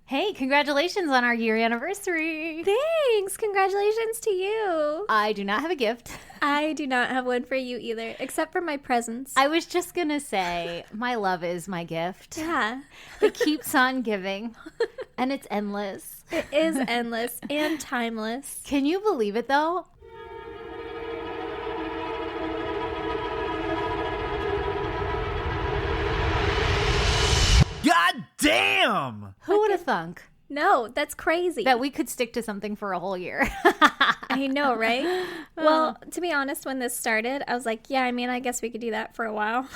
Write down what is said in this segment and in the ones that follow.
Hey, congratulations on our year anniversary. Thanks. Congratulations to you. I do not have a gift. I do not have one for you either, except for my presents. I was just going to say, my love is my gift. Yeah. It keeps on giving, and it's endless. It is endless and timeless. Can you believe it, though? God damn! Who would have thunk No, that's crazy. that we could stick to something for a whole year? I know, right? Well, to be honest, when this started, I was like, yeah, I mean, I guess we could do that for a while.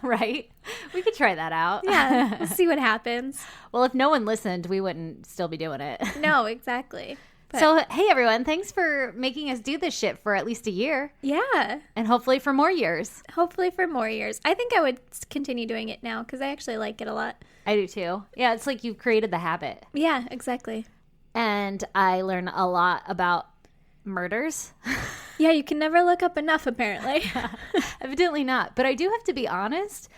Right? We could try that out. Yeah, we'll see what happens. Well, if no one listened, we wouldn't still be doing it. No, exactly. But, So, hey, everyone, thanks for making us do this shit for at least a year yeah, and hopefully for more years. hopefully for more years. I think I would continue doing it now because I actually like it a lot. I do too. Yeah, it's like you've created the habit. Yeah, exactly. And I learn a lot about murders. Yeah, you can never look up enough, apparently. Evidently not. But I do have to be honest.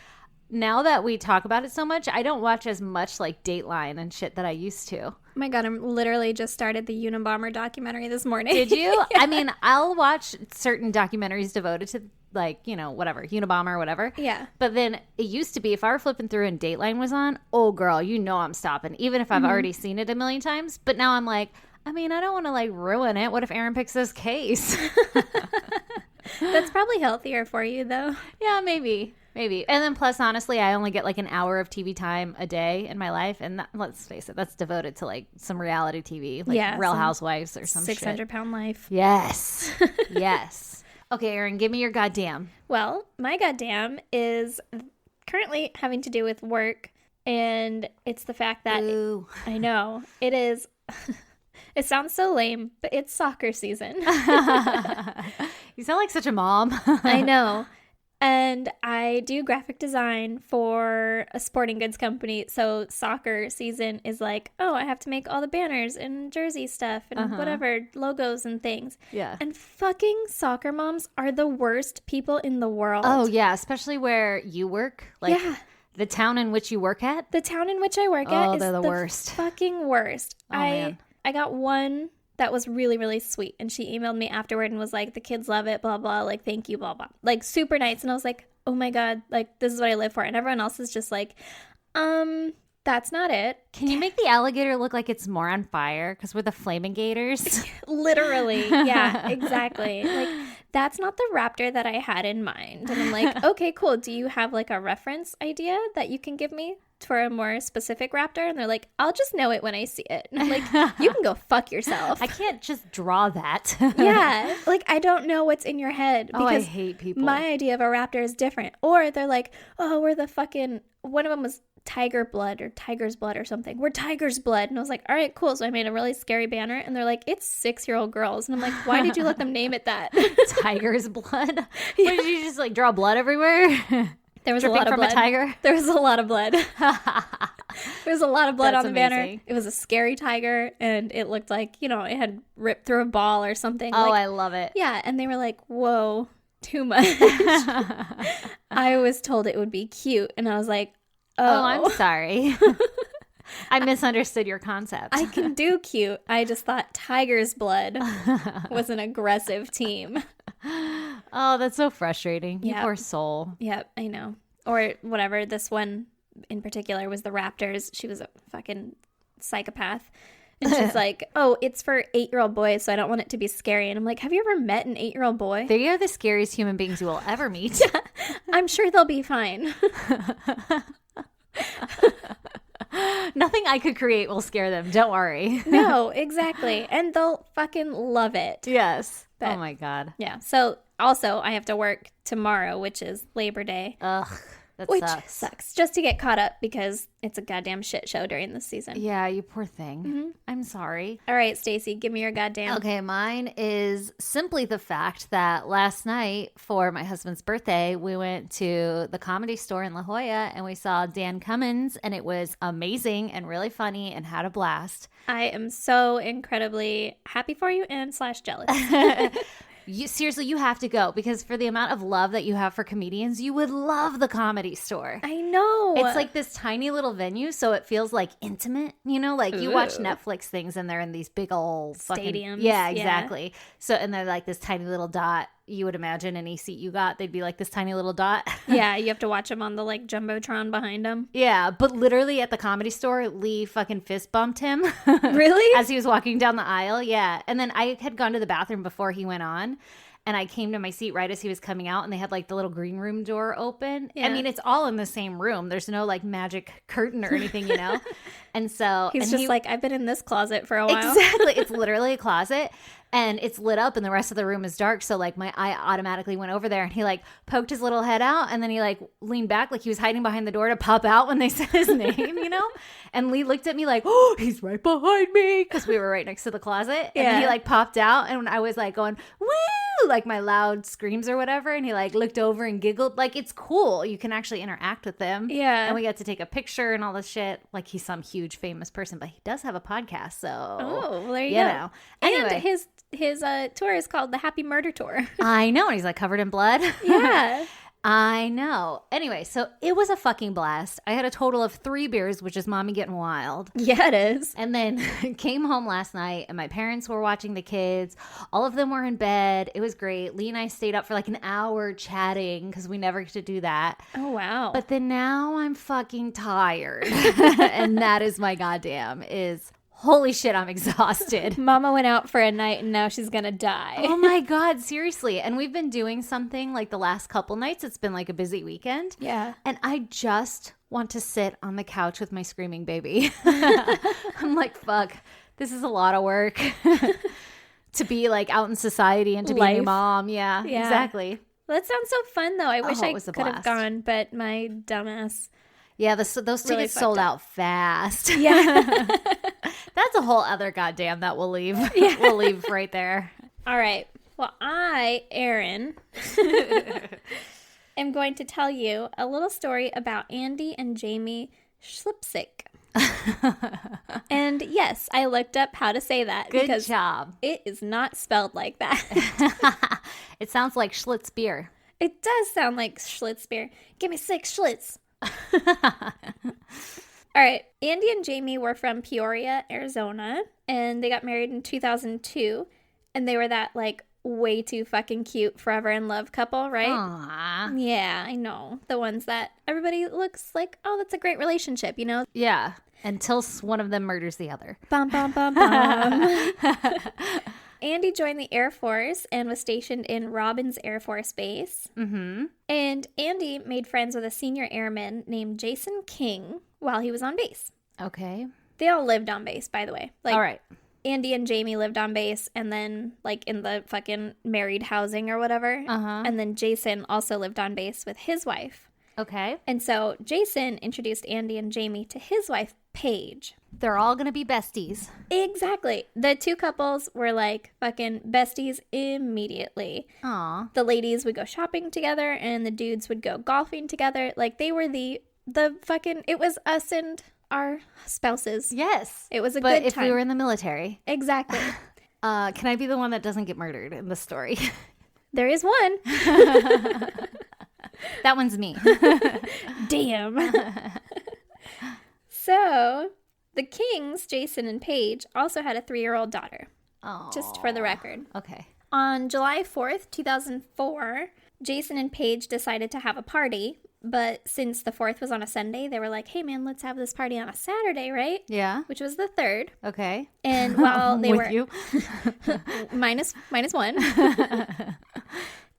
Now that we talk about it so much, I don't watch as much like Dateline and shit that I used to. Oh my God, I'm literally just started the Unabomber documentary this morning. Did you? Yeah. I mean, I'll watch certain documentaries devoted to like, you know, whatever, Unabomber or whatever. Yeah. But then it used to be if I were flipping through and Dateline was on, oh girl, you know I'm stopping, even if I've already seen it a million times. But now I'm like, I mean, I don't want to like ruin it. What if Aaron picks this case? That's probably healthier for you, though. Yeah, maybe. Maybe. And then plus, honestly, I only get like an hour of TV time a day in my life. And that, let's face it, that's devoted to like some reality TV, like Yeah, Real some Housewives or some 600-pound life. shit. Yes. Yes. Okay, Aaron, give me your goddamn. Well, my goddamn is currently having to do with work. And it's the fact that Ooh. I know it is. It sounds so lame, but it's soccer season. You sound like such a mom. I know. And I do graphic design for a sporting goods company. So soccer season is like, oh, I have to make all the banners and jersey stuff and whatever, logos and things. Yeah. And fucking soccer moms are the worst people in the world. Oh, yeah. Especially where you work. Like yeah. the town in which you work at. The town in which I work Oh, at is they're the the worst. fucking worst. Oh, man. I got one that was really, really sweet. And she emailed me afterward and was like, the kids love it, blah, blah, like, thank you, blah, blah. Like, super nice. And I was like, oh my God, like, this is what I live for. And everyone else is just like, that's not it. Can you make the alligator look like it's more on fire? Because we're the flaming gators. Literally. Yeah, exactly. Like, that's not the raptor that I had in mind. And I'm like, okay, cool. Do you have like a reference idea that you can give me for a more specific raptor? And they're like, I'll just know it when I see it. And I'm like, you can go fuck yourself. I can't just draw that. Yeah. Like, I don't know what's in your head. Oh, I Because hate people. my idea of a raptor is different. Or they're like, oh, we're the fucking, one of them was tiger blood or tiger's blood or something. We're tiger's blood. And I was like, all right, cool. So I made a really scary banner. And they're like, it's 6-year-old girls. And I'm like, why did you let them name it that? Tiger's blood? What, did you just like draw blood everywhere? There was a Dripping lot of from blood. a tiger? There was a lot of blood. There was a lot of blood That's on the banner. amazing. It was a scary tiger, and it looked like, you know, it had ripped through a ball or something. Oh, like, I love it. yeah, and they were like, whoa, too much. I was told it would be cute, and I was like, Oh, I'm sorry. I misunderstood your concept. I can do cute. I just thought tiger's blood was an aggressive team. Oh, that's so frustrating. You Yeah. poor soul. Yep, I know. Or whatever. This one in particular was the Raptors. She was a fucking psychopath. And she's like, oh, it's for 8-year-old boys, so I don't want it to be scary. And I'm like, have you ever met an 8-year-old boy? They are the scariest human beings you will ever meet. I'm sure they'll be fine. Nothing I could create will scare them. Don't worry. No, exactly. And they'll fucking love it. Yes. But- Oh my God. Yeah. So also, I have to work tomorrow, which is Labor Day. Ugh. That Which sucks. sucks, just to get caught up because it's a goddamn shit show during this season. Yeah, you poor thing. I'm sorry. All right, Stacey, give me your goddamn. Okay, mine is simply the fact that last night for my husband's birthday, we went to the Comedy Store in La Jolla and we saw Dan Cummins, and it was amazing and really funny and had a blast. I am so incredibly happy for you and / jealous. Seriously, you have to go because for the amount of love that you have for comedians, you would love the Comedy Store. I know. It's like this tiny little venue, so it feels like intimate, you know, like you watch Ooh. Netflix things and they're in these big old fucking Stadiums. Yeah, exactly. So, and they're like this tiny little dot. You would imagine any seat you got, they'd be like this tiny little dot. Yeah, you have to watch him on the like Jumbotron behind him. Yeah, but literally at the Comedy Store, Lee fucking fist bumped him. Really? As he was walking down the aisle. Yeah. And then I had gone to the bathroom before he went on. And I came to my seat right as he was coming out, and they had like the little green room door open. Yeah. I mean, it's all in the same room. There's no like magic curtain or anything, you know? And so He's just like, I've been in this closet for a while. Exactly. It's literally a closet. And it's lit up and the rest of the room is dark. So like my eye automatically went over there and he like poked his little head out and then he like leaned back like he was hiding behind the door to pop out when they said his name, you know? And Lee looked at me like, oh, he's right behind me because we were right next to the closet. And then he like popped out and I was like going, woo, like my loud screams or whatever. And he like looked over and giggled. Like it's cool. You can actually interact with them. Yeah. And we got to take a picture and all this shit. Like he's some huge famous person, but he does have a podcast. So, well, there you go. know. Anyway. And his tour is called the Happy Murder Tour. I know. And he's like covered in blood. Yeah. I know. Anyway, so it was a fucking blast. I had a total of 3 beers, which is mommy getting wild. Yeah, it is. And then came home last night and my parents were watching the kids. All of them were in bed. It was great. Lee and I stayed up for like an hour chatting because we never get to do that. Oh, wow. But then now I'm fucking tired. And that is my goddamn is... Holy shit, I'm exhausted. Mama went out for a night and now she's gonna die. Oh my God, seriously. And we've been doing something like the last couple nights. It's been like a busy weekend. Yeah. And I just want to sit on the couch with my screaming baby. I'm like, fuck, this is a lot of work to be like out in society and to be a new mom. Yeah, exactly. Well, that sounds so fun though. I wish I was a could have blast. gone, but my dumbass. Yeah, those tickets Really sold fucked up. out fast. Yeah. That's a whole other goddamn that we'll leave. Yeah. We'll leave right there. All right. Well, I, Erin, am going to tell you a little story about Andy and Jamie Schlipsick. And yes, I looked up how to say that. Good because job. It is not spelled like that. It sounds like Schlitz beer. It does sound like Schlitz beer. Give me 6 Schlitz. All right. Andy and Jamie were from Peoria, Arizona, and they got married in 2002. And they were that, like, way too fucking cute forever in love couple, right? Aww. Yeah, I know. The ones that everybody looks like, oh, that's a great relationship, you know? Yeah. Until one of them murders the other. Bum, bum, bum, bum. Andy joined the Air Force and was stationed in Robbins Air Force Base. Mm-hmm. And Andy made friends with a senior airman named Jason King while he was on base. Okay. They all lived on base, by the way. Like, all right. Andy and Jamie lived on base and then, like, in the fucking married housing or whatever. Uh-huh. And then Jason also lived on base with his wife. Okay. And so Jason introduced Andy and Jamie to his wife, Paige. They're all going to be besties. Exactly. The two couples were like fucking besties immediately. Aw. The ladies would go shopping together and the dudes would go golfing together. Like they were the fucking, it was us and our spouses. Yes. It was a but good if time. we were in the military. Exactly. Can I be the one that doesn't get murdered in the story? There is one. That one's me. Damn. So, the Kings, Jason and Paige, also had a 3-year-old daughter. Oh. Just for the record. Okay. On July 4th, 2004, Jason and Paige decided to have a party. But since the 4th was on a Sunday, they were like, hey, man, let's have this party on a Saturday, right? Yeah. Which was the 3rd. Okay. And while they were... you. minus 1.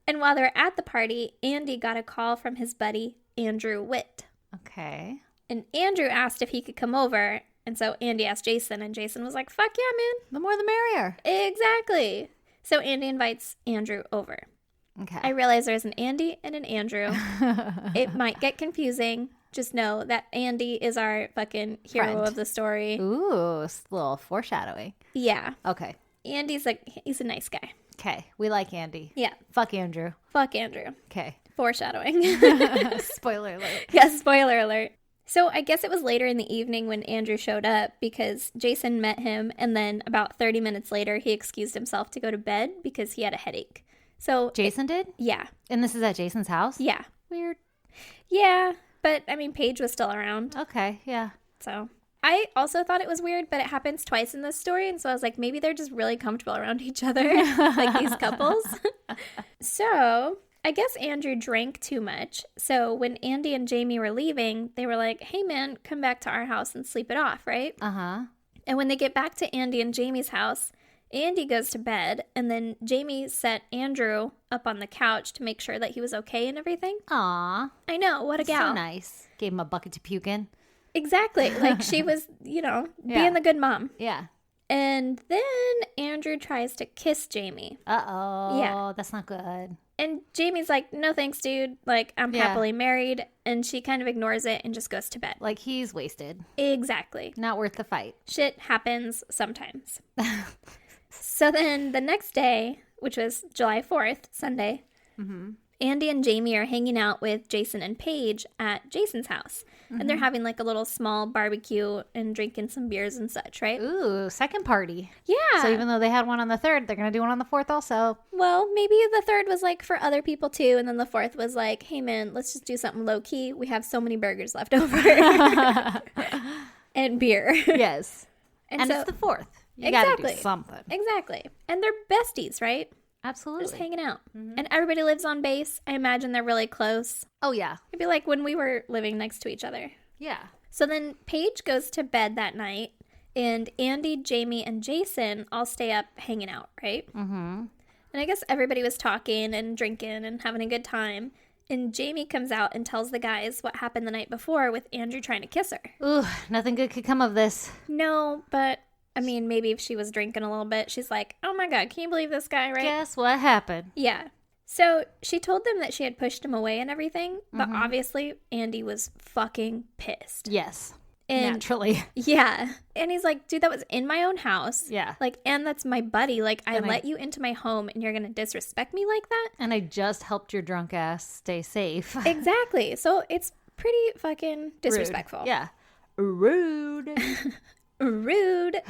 And while they were at the party, Andy got a call from his buddy, Andrew Witt. Okay. And Andrew asked if he could come over. And so Andy asked Jason, and Jason was like, fuck yeah, man. The more the merrier. Exactly. So Andy invites Andrew over. Okay. I realize there's an Andy and an Andrew. It might get confusing. Just know that Andy is our fucking hero Friend. of the story. Ooh, a little foreshadowing. Yeah. Okay. Andy's like, he's a nice guy. Okay. We like Andy. Yeah. Fuck Andrew. Fuck Andrew. Okay. Foreshadowing. Spoiler alert. Yeah, spoiler alert. So I guess it was later in the evening when Andrew showed up because Jason met him and then about 30 minutes later he excused himself to go to bed because he had a headache. So Jason did? Yeah. And this is at Jason's house? Yeah. Weird. Yeah. But I mean, Paige was still around. Okay. Yeah. So I also thought it was weird, but it happens twice in this story. And so I was like, maybe they're just really comfortable around each other, like these couples. So I guess Andrew drank too much. So when Andy and Jamie were leaving, they were like, hey, man, come back to our house and sleep it off, right? Uh-huh. And when they get back to Andy and Jamie's house, Andy goes to bed, and then Jamie set Andrew up on the couch to make sure that he was okay and everything. Aw. I know, what a gal. So nice. Gave him a bucket to puke in. Exactly. Like she was, being the good mom. Yeah. And then Andrew tries to kiss Jamie. Uh-oh. Yeah. That's not good. And Jamie's like, no thanks, dude. Like, I'm happily married. And she kind of ignores it and just goes to bed. Like, he's wasted. Exactly. Not worth the fight. Shit happens sometimes. So then the next day, which was July 4th, Sunday, Andy and Jamie are hanging out with Jason and Paige at Jason's house. And they're having like a little small barbecue and drinking some beers and such, right? Ooh, second party. Yeah. So even though they had one on the 3rd, they're going to do one on the 4th also. Well, maybe the 3rd was like for other people too. And then the 4th was like, hey man, let's just do something low key. We have so many burgers left over. And beer. Yes. And so, it's the 4th. You exactly. got to do something. Exactly. And they're besties, right? Absolutely. Just hanging out. And everybody lives on base. I imagine they're really close. Oh, yeah. It'd be like when we were living next to each other. Yeah. So then Paige goes to bed that night, and Andy, Jamie, and Jason all stay up hanging out, right? Mm-hmm. And I guess everybody was talking and drinking and having a good time. And Jamie comes out and tells the guys what happened the night before with Andrew trying to kiss her. Ooh, nothing good could come of this. No, but I mean, maybe if she was drinking a little bit, she's like, oh my God, can you believe this guy, right? Guess what happened? Yeah. So she told them that she had pushed him away and everything, but obviously Andy was fucking pissed. Yes. And naturally. Yeah. And he's like, dude, that was in my own house. Yeah. Like, and that's my buddy. Like, I let you into my home and you're going to disrespect me like that? And I just helped your drunk ass stay safe. Exactly. So it's pretty fucking disrespectful. Rude. Yeah. Rude. Rude.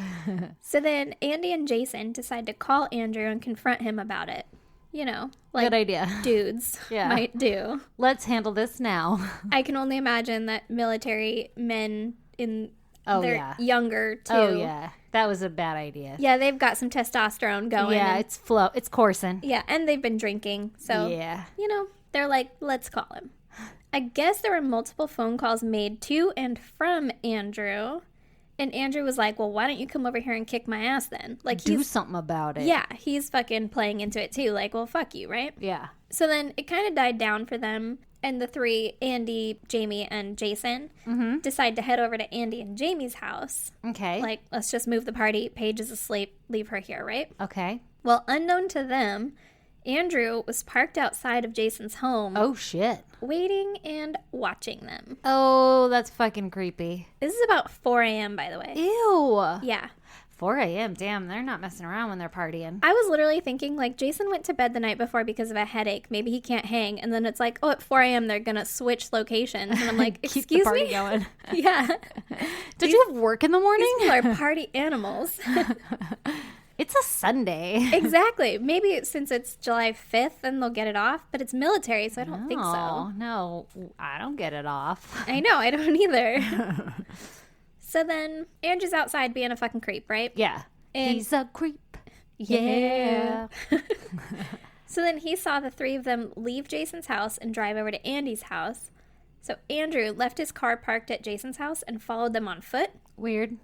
So then Andy and Jason decide to call Andrew and confront him about it. You know, like good idea. Dudes might do. Let's handle this now. I can only imagine that military men in they're younger too. Oh yeah, that was a bad idea. Yeah, they've got some testosterone going. Yeah, it's coursing. Yeah, and they've been drinking, so yeah, they're like, let's call him. I guess there were multiple phone calls made to and from Andrew. And Andrew was like, well, why don't you come over here and kick my ass then? Like, do something about it. Yeah, he's fucking playing into it too. Like, well, fuck you, right? Yeah. So then it kind of died down for them. And the three, Andy, Jamie, and Jason, decide to head over to Andy and Jamie's house. Okay. Like, let's just move the party. Paige is asleep. Leave her here, right? Okay. Well, unknown to them, Andrew was parked outside of Jason's home. Oh, shit. Waiting and watching them. Oh, that's fucking creepy. This is about 4 a.m., by the way. Ew. Yeah. 4 a.m. Damn, they're not messing around when they're partying. I was literally thinking, like, Jason went to bed the night before because of a headache. Maybe he can't hang. And then it's like, oh, at 4 a.m. they're going to switch locations. And I'm like, excuse Keep the party me? going. Yeah. Don't you have work in the morning? These people are party animals. It's a Sunday. Exactly. Maybe since it's July 5th, then they'll get it off. But it's military, so I don't think so. No, I don't get it off. I know. I don't either. So then Andrew's outside being a fucking creep, right? Yeah. And he's a creep. Yeah. So then he saw the three of them leave Jason's house and drive over to Andy's house. So Andrew left his car parked at Jason's house and followed them on foot. Weird.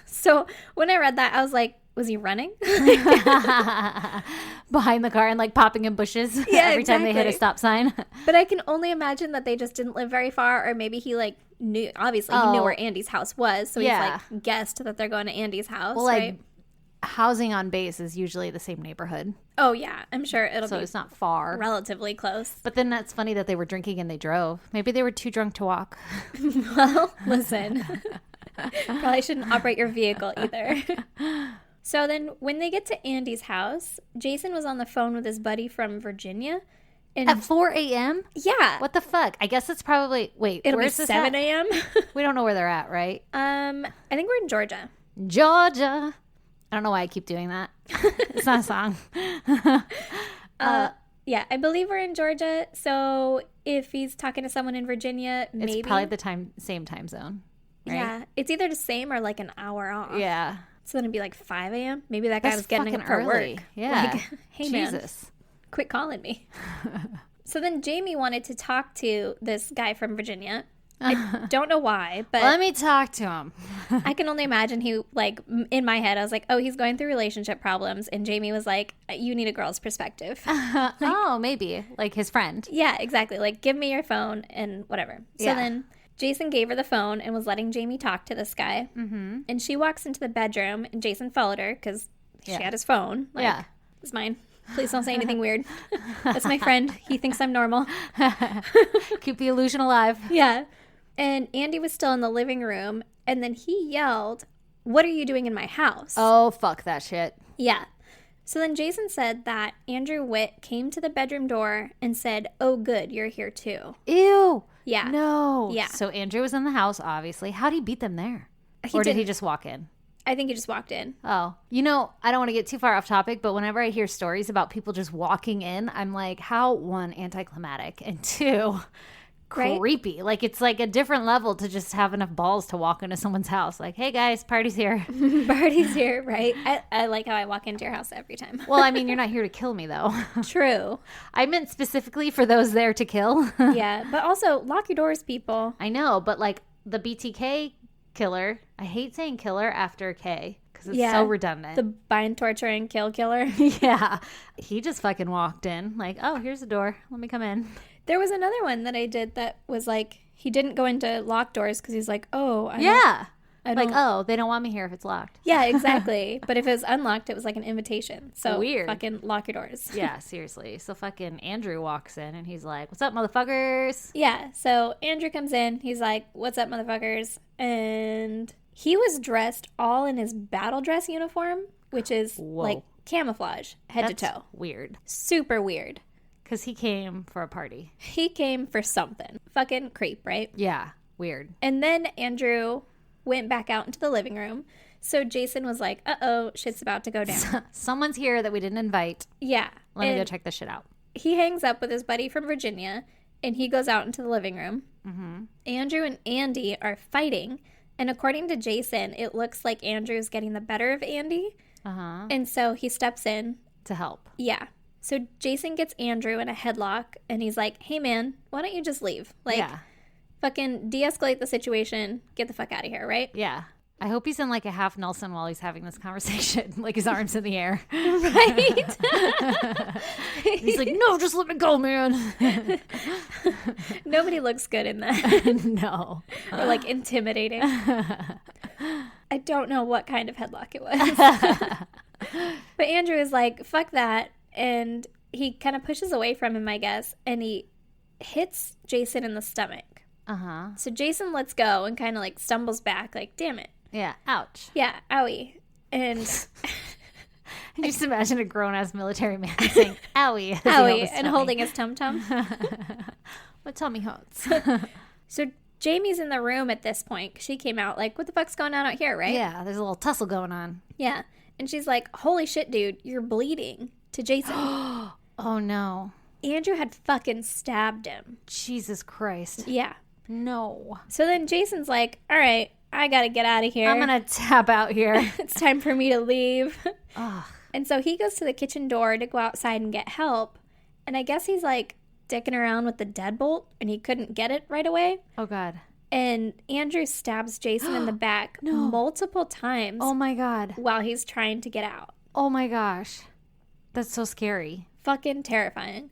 So when I read that, I was like, was he running? Behind the car and like popping in bushes every time they hit a stop sign. But I can only imagine that they just didn't live very far, or maybe he like knew, obviously he knew where Andy's house was. So he's like guessed that they're going to Andy's house. Well, right? like housing on base is usually the same neighborhood. Oh yeah, I'm sure it'll be it's not far. Relatively close. But then that's funny that they were drinking and they drove. Maybe they were too drunk to walk. Well, listen. Probably shouldn't operate your vehicle either. So then when they get to Andy's house, Jason was on the phone with his buddy from Virginia. And at 4 a.m.? Yeah. What the fuck? I guess it's probably, it'll be 7 a.m. We don't know where they're at, right? I think we're in Georgia. Georgia. I don't know why I keep doing that. It's not a song. Yeah, I believe we're in Georgia. So if he's talking to someone in Virginia, maybe. It's probably the same time zone, right? Yeah, it's either the same or like an hour off. Yeah. So then it'd be like 5 a.m. Maybe that guy was getting up for early. work. Yeah. Like, hey, Jesus. man, quit calling me. So then Jamie wanted to talk to this guy from Virginia. I don't know why, but Let me talk to him. I can only imagine he, like, in my head, I was like, oh, he's going through relationship problems. And Jamie was like, you need a girl's perspective. Oh, maybe. Like his friend. Yeah, exactly. Like, give me your phone and whatever. So then Jason gave her the phone and was letting Jamie talk to this guy. Mm-hmm. And she walks into the bedroom and Jason followed her because she had his phone. Like, it's mine. Please don't say anything weird. That's my friend. He thinks I'm normal. Keep the illusion alive. Yeah. And Andy was still in the living room. And then he yelled, "What are you doing in my house?" Oh, fuck that shit. Yeah. So then Jason said that Andrew Witt came to the bedroom door and said, "Oh, good, you're here too." Ew. Yeah. No. Yeah. So Andrew was in the house, obviously. How'd he beat them there? Or did he just walk in? I think he just walked in. Oh, you know, I don't want to get too far off topic, but whenever I hear stories about people just walking in, I'm like, how, one, anticlimactic, and two, creepy. Like, it's like a different level to just have enough balls to walk into someone's house. Like, hey guys, party's here. Party's here, right? I like how I walk into your house every time. Well, I mean, you're not here to kill me, though. True. I meant specifically for those there to kill. Yeah, but also lock your doors, people. I know, but like the BTK killer, I hate saying killer after K because it's so redundant. The bind, torture, and kill killer. Yeah. He just fucking walked in like, oh, here's the door. Let me come in. There was another one that I did that was like, he didn't go into locked doors because he's like, oh, I don't, like, oh, they don't want me here if it's locked. Yeah, exactly. But if it was unlocked, it was like an invitation. So weird. Fucking lock your doors. Yeah, seriously. So fucking Andrew walks in and he's like, what's up, motherfuckers? Yeah. So Andrew comes in. He's like, what's up, motherfuckers? And he was dressed all in his battle dress uniform, which is like camouflage head to toe. Weird. Super weird. Because he came for a party. He came for something. Fucking creep, right? Yeah. Weird. And then Andrew went back out into the living room. So Jason was like, uh-oh, shit's about to go down. Someone's here that we didn't invite. Yeah. Let me go check this shit out. He hangs up with his buddy from Virginia, and he goes out into the living room. Mm-hmm. Andrew and Andy are fighting. And according to Jason, it looks like Andrew's getting the better of Andy. Uh-huh. And so he steps in. To help. Yeah. So Jason gets Andrew in a headlock, and he's like, hey, man, why don't you just leave? Like, fucking de-escalate the situation. Get the fuck out of here, right? Yeah. I hope he's in like a half Nelson while he's having this conversation. Like his arms in the air. Right? He's like, no, just let me go, man. Nobody looks good in that. No. Or like intimidating. I don't know what kind of headlock it was. But Andrew is like, fuck that. And he kind of pushes away from him, I guess. And he hits Jason in the stomach. Uh-huh. So Jason lets go and kind of like stumbles back like, damn it. Yeah. Ouch. Yeah. Owie. And I just imagine a grown-ass military man saying, owie. Owie. And holding his tum-tum. What tummy hurts? So Jamie's in the room at this point. She came out like, what the fuck's going on out here, right? Yeah. There's a little tussle going on. Yeah. And she's like, holy shit, dude, you're bleeding, to Jason. Oh, no. Andrew had fucking stabbed him. Jesus Christ. Yeah. No. So then Jason's like, all right, I got to get out of here. I'm going to tap out here. It's time for me to leave. Ugh. And so he goes to the kitchen door to go outside and get help. And I guess he's like dicking around with the deadbolt and he couldn't get it right away. Oh, God. And Andrew stabs Jason in the back multiple times. Oh, my God. While he's trying to get out. Oh, my gosh. That's so scary. Fucking terrifying.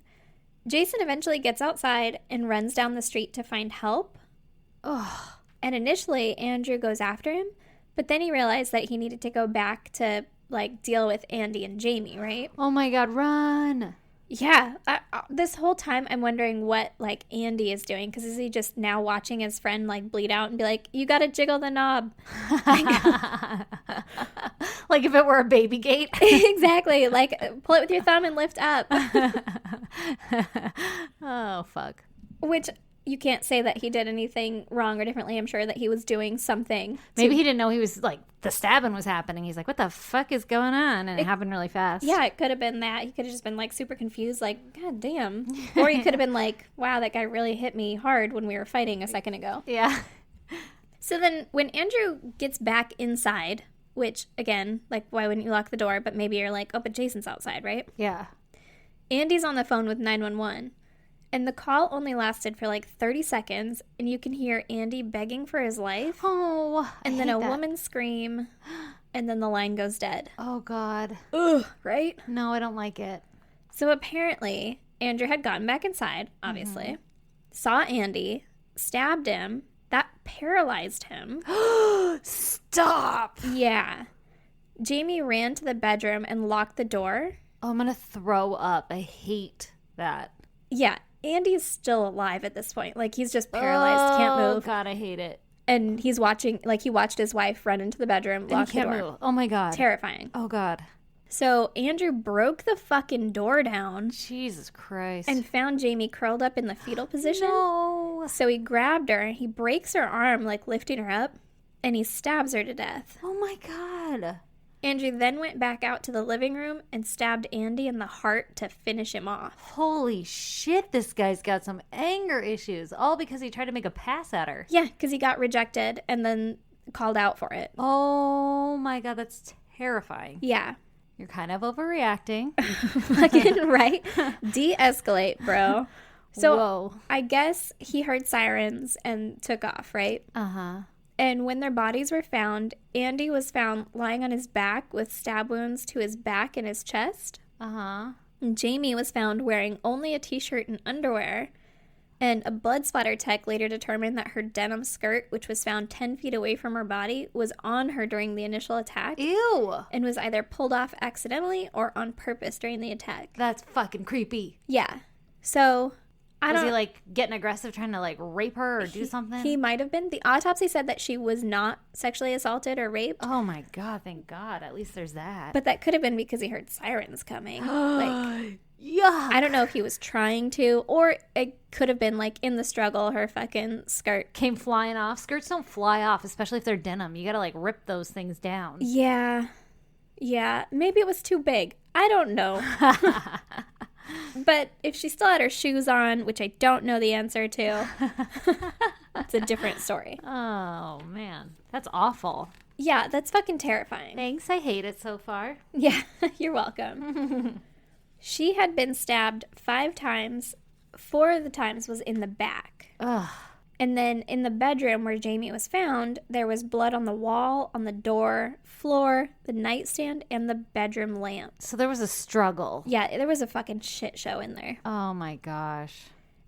Jason eventually gets outside and runs down the street to find help. Ugh. And initially, Andrew goes after him, but then he realized that he needed to go back to, like, deal with Andy and Jamie, right? Oh, my God, run. Yeah. This whole time, I'm wondering what, like, Andy is doing, because is he just now watching his friend, like, bleed out and be like, you gotta jiggle the knob? Like if it were a baby gate. Exactly. Like, pull it with your thumb and lift up. Oh, fuck. Which, you can't say that he did anything wrong or differently. I'm sure that he was doing something. Maybe he didn't know he was, like, the stabbing was happening. He's like, what the fuck is going on? And it happened really fast. Yeah, it could have been that. He could have just been, like, super confused, like, God damn. Or he could have been like, wow, that guy really hit me hard when we were fighting a second ago. Yeah. So then when Andrew gets back inside, which, again, like, why wouldn't you lock the door? But maybe you're like, oh, but Jason's outside, right? Yeah. Andy's on the phone with 911. And the call only lasted for like 30 seconds, and you can hear Andy begging for his life. Oh, and then a woman scream, and then the line goes dead. Oh, God. Ugh, right? No, I don't like it. So apparently, Andrew had gotten back inside, obviously, saw Andy, stabbed him. That paralyzed him. Stop! Yeah. Jamie ran to the bedroom and locked the door. Oh, I'm going to throw up. I hate that. Yeah. Andy's still alive at this point. Like, he's just paralyzed, can't move. Oh, God, I hate it. And he's watching, like, he watched his wife run into the bedroom, lock the door. Move. Oh, my God. Terrifying. Oh, God. So Andrew broke the fucking door down. Jesus Christ. And found Jamie curled up in the fetal position. No. So he grabbed her, he breaks her arm, like, lifting her up, and he stabs her to death. Oh, my God. Andrew then went back out to the living room and stabbed Andy in the heart to finish him off. Holy shit, this guy's got some anger issues, all because he tried to make a pass at her. Yeah, because he got rejected and then called out for it. Oh my God, that's terrifying. Yeah. You're kind of overreacting. Fucking right. De-escalate, bro. So Whoa. I guess he heard sirens and took off, right? Uh-huh. And when their bodies were found, Andy was found lying on his back with stab wounds to his back and his chest. Uh-huh. And Jamie was found wearing only a t-shirt and underwear. And a blood splatter tech later determined that her denim skirt, which was found 10 feet away from her body, was on her during the initial attack. Ew. And was either pulled off accidentally or on purpose during the attack. That's fucking creepy. Yeah. So... Was he, like, getting aggressive, trying to, like, rape her or do something? He might have been. The autopsy said that she was not sexually assaulted or raped. Oh, my God. Thank God. At least there's that. But that could have been because he heard sirens coming. Like, yeah. I don't know if he was trying to, or it could have been, like, in the struggle, her fucking skirt came flying off. Skirts don't fly off, especially if they're denim. You gotta, like, rip those things down. Yeah. Yeah. Maybe it was too big. I don't know. But if she still had her shoes on, which I don't know the answer to, it's a different story. Oh, man. That's awful. Yeah, that's fucking terrifying. Thanks. I hate it so far. Yeah, you're welcome. She had been stabbed 5 times. 4 of the times was in the back. Ugh. And then in the bedroom where Jamie was found, there was blood on the wall, on the door, floor, the nightstand, and the bedroom lamp. So there was a struggle. Yeah, there was a fucking shit show in there. Oh, my gosh.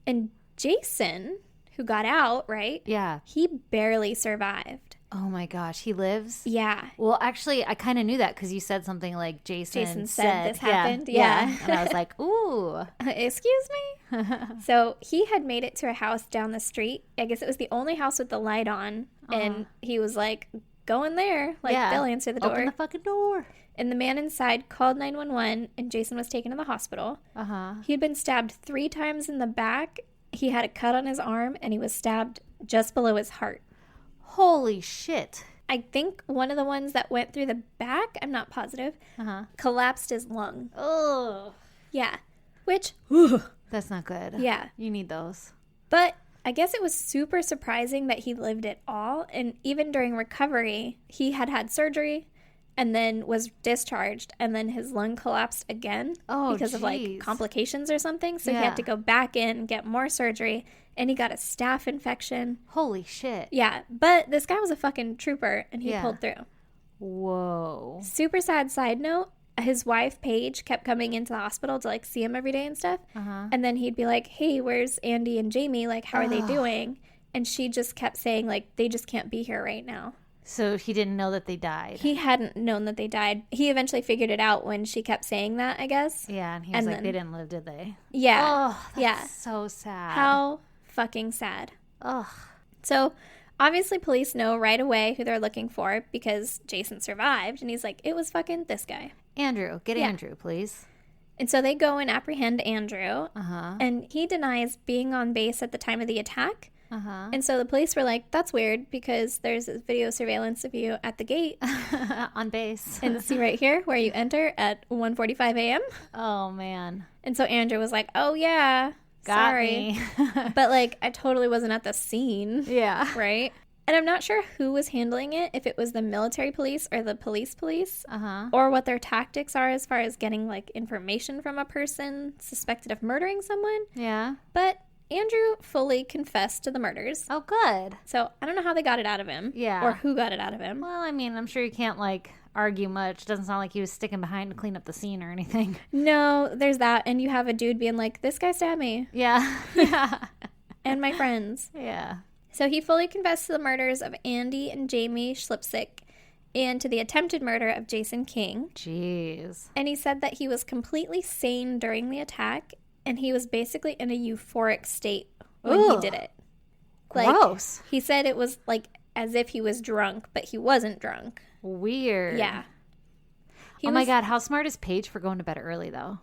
And Jason, who got out, right? Yeah. He barely survived. Oh, my gosh. He lives? Yeah. Well, actually, I kind of knew that because you said something like Jason said this happened. Yeah. And I was like, ooh. Excuse me? So he had made it to a house down the street. I guess it was the only house with the light on. And he was like, go in there. Like, they'll answer the door. Open the fucking door. And the man inside called 911, and Jason was taken to the hospital. Uh-huh. He had been stabbed 3 times in the back. He had a cut on his arm, and he was stabbed just below his heart. Holy shit. I think one of the ones that went through the back, I'm not positive, collapsed his lung. Oh. Yeah. Which, That's not good. yeah. You need those. But I guess it was super surprising that he lived at all. And even during recovery, he had had surgery and then was discharged. And then his lung collapsed again because of like complications or something. So he had to go back in, get more surgery. And he got a staph infection. Holy shit. Yeah. But this guy was a fucking trooper and he pulled through. Whoa. Super sad side note. His wife, Paige, kept coming into the hospital to, like, see him every day and stuff. And then he'd be like, hey, where's Andy and Jamie? Like, how are they doing? And she just kept saying, like, they just can't be here right now. So he didn't know that they died. He hadn't known that they died. He eventually figured it out when she kept saying that, I guess. Yeah, and he was like, they didn't live, did they? Yeah. Oh, that's so sad. How fucking sad. Ugh. So, obviously, police know right away who they're looking for because Jason survived. And he's like, it was fucking this guy. Andrew. Get Andrew, please. And so they go and apprehend Andrew. Uh-huh. And he denies being on base at the time of the attack. Uh-huh. And so the police were like, that's weird because there's video surveillance of you at the gate. On base. And see right here where you enter at 1:45 a.m. Oh, man. And so Andrew was like, oh, yeah. Got sorry. me. But, like, I totally wasn't at the scene. Yeah. Right? And I'm not sure who was handling it, if it was the military police or the police, Uh-huh. or what their tactics are as far as getting, like, information from a person suspected of murdering someone. Yeah. But Andrew fully confessed to the murders. Oh, good. So I don't know how they got it out of him. Yeah. Or who got it out of him. Well, I mean, I'm sure you can't, like, argue much. Doesn't sound like he was sticking behind to clean up the scene or anything. No, there's that. And you have a dude being like, this guy stabbed me. Yeah. Yeah. And my friends. Yeah. So he fully confessed to the murders of Andy and Jamie Schlipsick and to the attempted murder of Jason King. Jeez. And he said that he was completely sane during the attack and he was basically in a euphoric state when he did it. Like, gross. He said it was like as if he was drunk, but he wasn't drunk. Weird. Yeah. My God. How smart is Paige for going to bed early, though?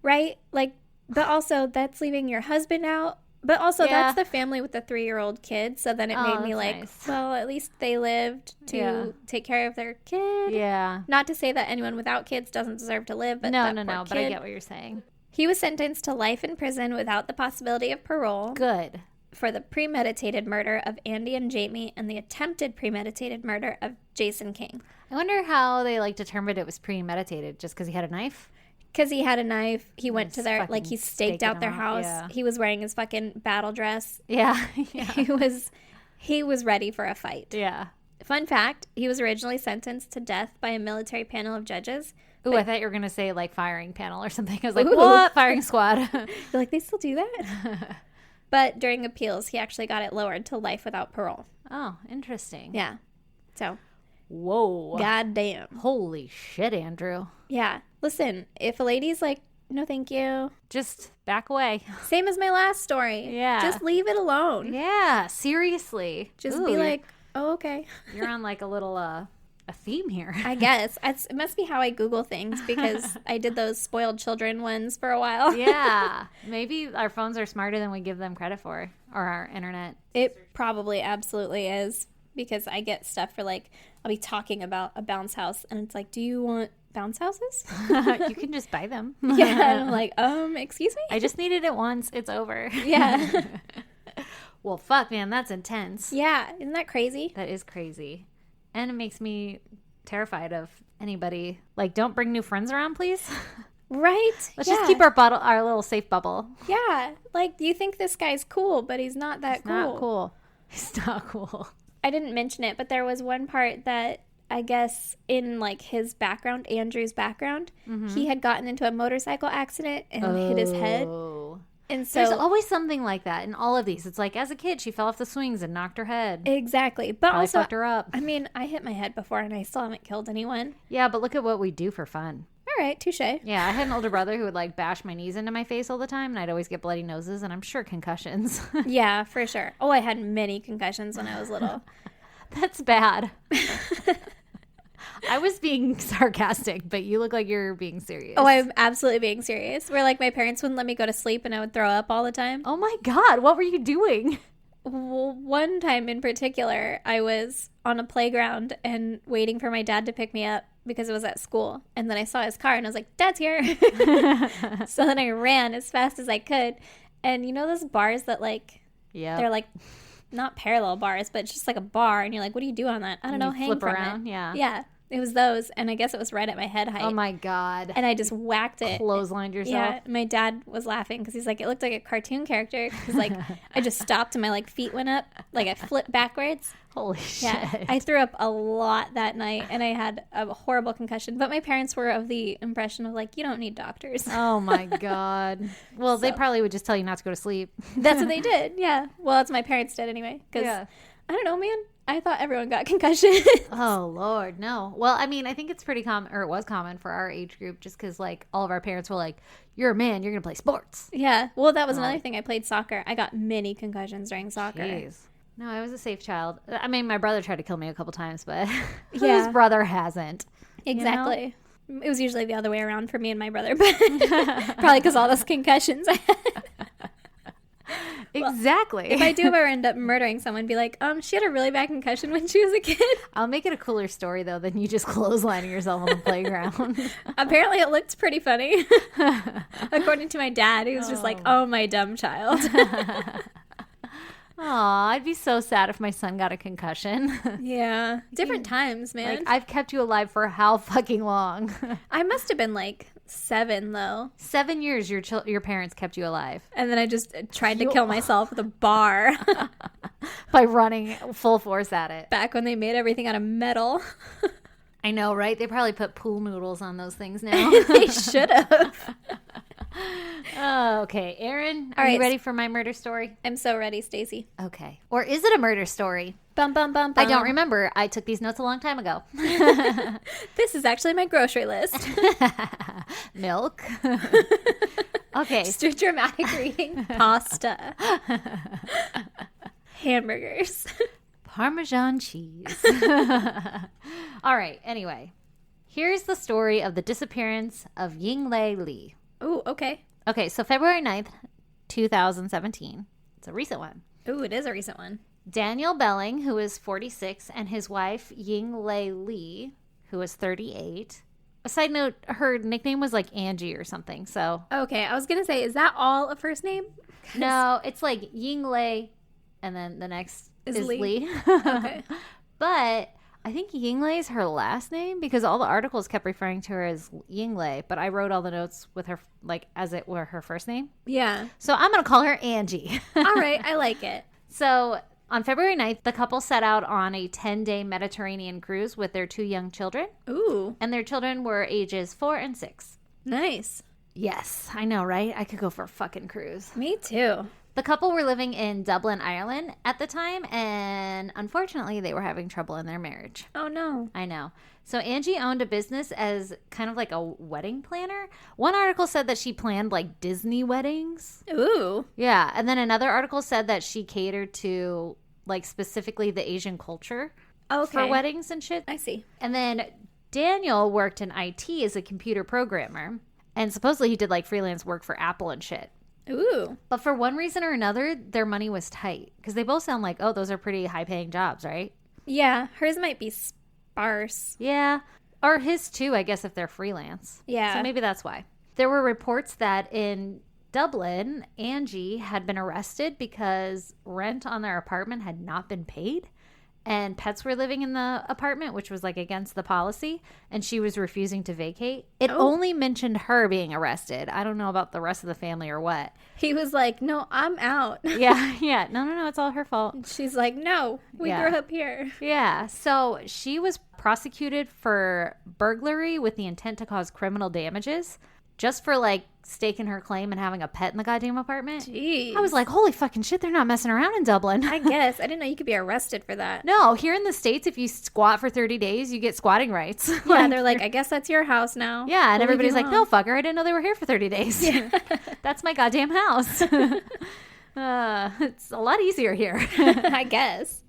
Right? Like, but also that's leaving your husband out. But also that's the family with the 3-year-old kid. So then it made me like, nice. well, at least they lived to take care of their kid. Yeah. Not to say that anyone without kids doesn't deserve to live. But No. But I get what you're saying. He was sentenced to life in prison without the possibility of parole. Good. For the premeditated murder of Andy and Jamie and the attempted premeditated murder of Jason King. I wonder how they, like, determined it was premeditated. Just because he had a knife? Because he had a knife. He went to their, like, he staking staked out their them house. yeah. He was wearing his fucking battle dress. Yeah. Yeah. He was ready for a fight. Yeah. Fun fact, he was originally sentenced to death by a military panel of judges. Ooh, I thought you were going to say, like, firing panel or something. I was like, Ooh. what? Firing squad. You're like, they still do that? But during appeals, he actually got it lowered to life without parole. Oh, interesting. Yeah. So. Whoa. Goddamn. Holy shit, Andrew. Yeah. Listen, if a lady's like, no, thank you. Just back away. Same as my last story. Yeah. Just leave it alone. Yeah, seriously. Just Ooh, be like, oh, okay. You're on like a little a theme here. I guess. It must be how I Google things because I did those spoiled children ones for a while. Yeah. Maybe our phones are smarter than we give them credit for, or our internet. It probably absolutely is because I get stuff for like, I'll be talking about a bounce house and it's like, do you want bounce houses? You can just buy them. Yeah. And I'm like, excuse me? I just needed it once. It's over. Yeah. Well, fuck, man. That's intense. Yeah. Isn't that crazy? That is crazy. And it makes me terrified of anybody. Like, don't bring new friends around, please. Right? Let's just keep our little safe bubble. Yeah. Like, you think this guy's cool, but he's not that cool. Not cool. He's not cool. I didn't mention it, but there was one part that I guess in like his background, Andrew's background, he had gotten into a motorcycle accident and hit his head. And so there's always something like that in all of these. It's like as a kid, she fell off the swings and knocked her head. Exactly. But Probably also, fucked her up. I mean, I hit my head before and I still haven't killed anyone. Yeah, but look at what we do for fun. All right, touche. Yeah, I had an older brother who would like bash my knees into my face all the time, and I'd always get bloody noses, and I'm sure concussions. Yeah, for sure. Oh, I had many concussions when I was little. That's bad. I was being sarcastic, but you look like you're being serious. Oh, I'm absolutely being serious. Where like my parents wouldn't let me go to sleep and I would throw up all the time. Oh my God, what were you doing? Well, one time in particular, I was on a playground and waiting for my dad to pick me up because it was at school. And then I saw his car and I was like, Dad's here. So then I ran as fast as I could. And you know those bars that like, they're like not parallel bars, but it's just like a bar. And you're like, what do you do on that? I don't know, hang flip from around, it. yeah. Yeah, it was those. And I guess it was right at my head height. Oh my God. And I just whacked it. Clotheslined yourself. Yeah, my dad was laughing because he's like, it looked like a cartoon character. Because like, I just stopped and my like feet went up, like I flipped backwards. Holy shit. Yeah, I threw up a lot that night and I had a horrible concussion. But my parents were of the impression of like, you don't need doctors. Oh my God. Well, they probably would just tell you not to go to sleep. That's what they did. Yeah. Well, that's what my parents did anyway. Because I don't know, man. I thought everyone got concussions. Oh, Lord, no. Well, I mean, I think it's pretty common, or it was common for our age group, just because, like, all of our parents were like, you're a man, you're going to play sports. Yeah. Well, that was another thing. I played soccer. I got many concussions during soccer. Jeez. No, I was a safe child. I mean, my brother tried to kill me a couple times, but Yeah. whose brother hasn't? Exactly. It was usually the other way around for me and my brother, but probably because all those concussions I had. Exactly. If I do ever end up murdering someone, be like, she had a really bad concussion when she was a kid. I'll make it a cooler story, though, than you just clotheslining yourself on the playground. Apparently it looked pretty funny. According to my dad, he was just like, oh, my dumb child. Aw, I'd be so sad if my son got a concussion. Yeah. Different times, man. Like, I've kept you alive for how fucking long? I must have been like 7, though. 7 years your parents kept you alive. And then I just tried to kill myself with a bar. By running full force at it. Back when they made everything out of metal. I know, right? They probably put pool noodles on those things now. They should have. Oh, okay. Erin, are you ready for my murder story? I'm so ready, Stacey. Okay. Or is it a murder story? Bum, bum, bum, bum. I don't remember. I took these notes a long time ago. This is actually my grocery list. Milk. Okay. Just a dramatic reading. Pasta. Hamburgers. Parmesan cheese. All right. Anyway, here's the story of the disappearance of Yinglei Li. Ooh, okay. Okay, so February 9th, 2017. It's a recent one. Ooh, it is a recent one. Daniel Belling, who is 46, and his wife, Yinglei Li, who is 38. A side note, her nickname was like Angie or something, so. Okay, I was going to say, is that all a first name? No, it's like Yinglei, and then the next is Li. Okay. But I think Yinglei is her last name because all the articles kept referring to her as Yinglei, but I wrote all the notes with her, like, as it were her first name. Yeah. So I'm going to call her Angie. All right, I like it. So on February 9th, the couple set out on a 10-day Mediterranean cruise with their 2 young children. Ooh. And their children were ages 4 and 6. Nice. Yes, I know, right? I could go for a fucking cruise. Me too. The couple were living in Dublin, Ireland at the time, and unfortunately, they were having trouble in their marriage. Oh, no. I know. So Angie owned a business as kind of like a wedding planner. One article said that she planned like Disney weddings. Ooh. Yeah. And then another article said that she catered to like specifically the Asian culture for weddings and shit. I see. And then Daniel worked in IT as a computer programmer. And supposedly he did like freelance work for Apple and shit. Ooh. But for one reason or another, their money was tight. Because they both sound like, oh, those are pretty high-paying jobs, right? Yeah. Hers might be sparse. Yeah. Or his too, I guess, if they're freelance. Yeah. So maybe that's why. There were reports that in Dublin, Angie had been arrested because rent on their apartment had not been paid. And pets were living in the apartment, which was like against the policy, and she was refusing to vacate. It only mentioned her being arrested. I don't know about the rest of the family or what. He was like, no, I'm out. Yeah. No, it's all her fault. She's like, no, we grew up here. Yeah, so she was prosecuted for burglary with the intent to cause criminal damages just for like staking her claim and having a pet in the goddamn apartment. Jeez. I was like, holy fucking shit, they're not messing around in Dublin. I guess. I didn't know you could be arrested for that. No, here in the States, if you squat for 30 days, you get squatting rights. Yeah, they're like, I guess that's your house now. Yeah, and We'll everybody's leave like, you no, alone." fucker, I didn't know they were here for 30 days. Yeah. That's my goddamn house. It's a lot easier here. I guess.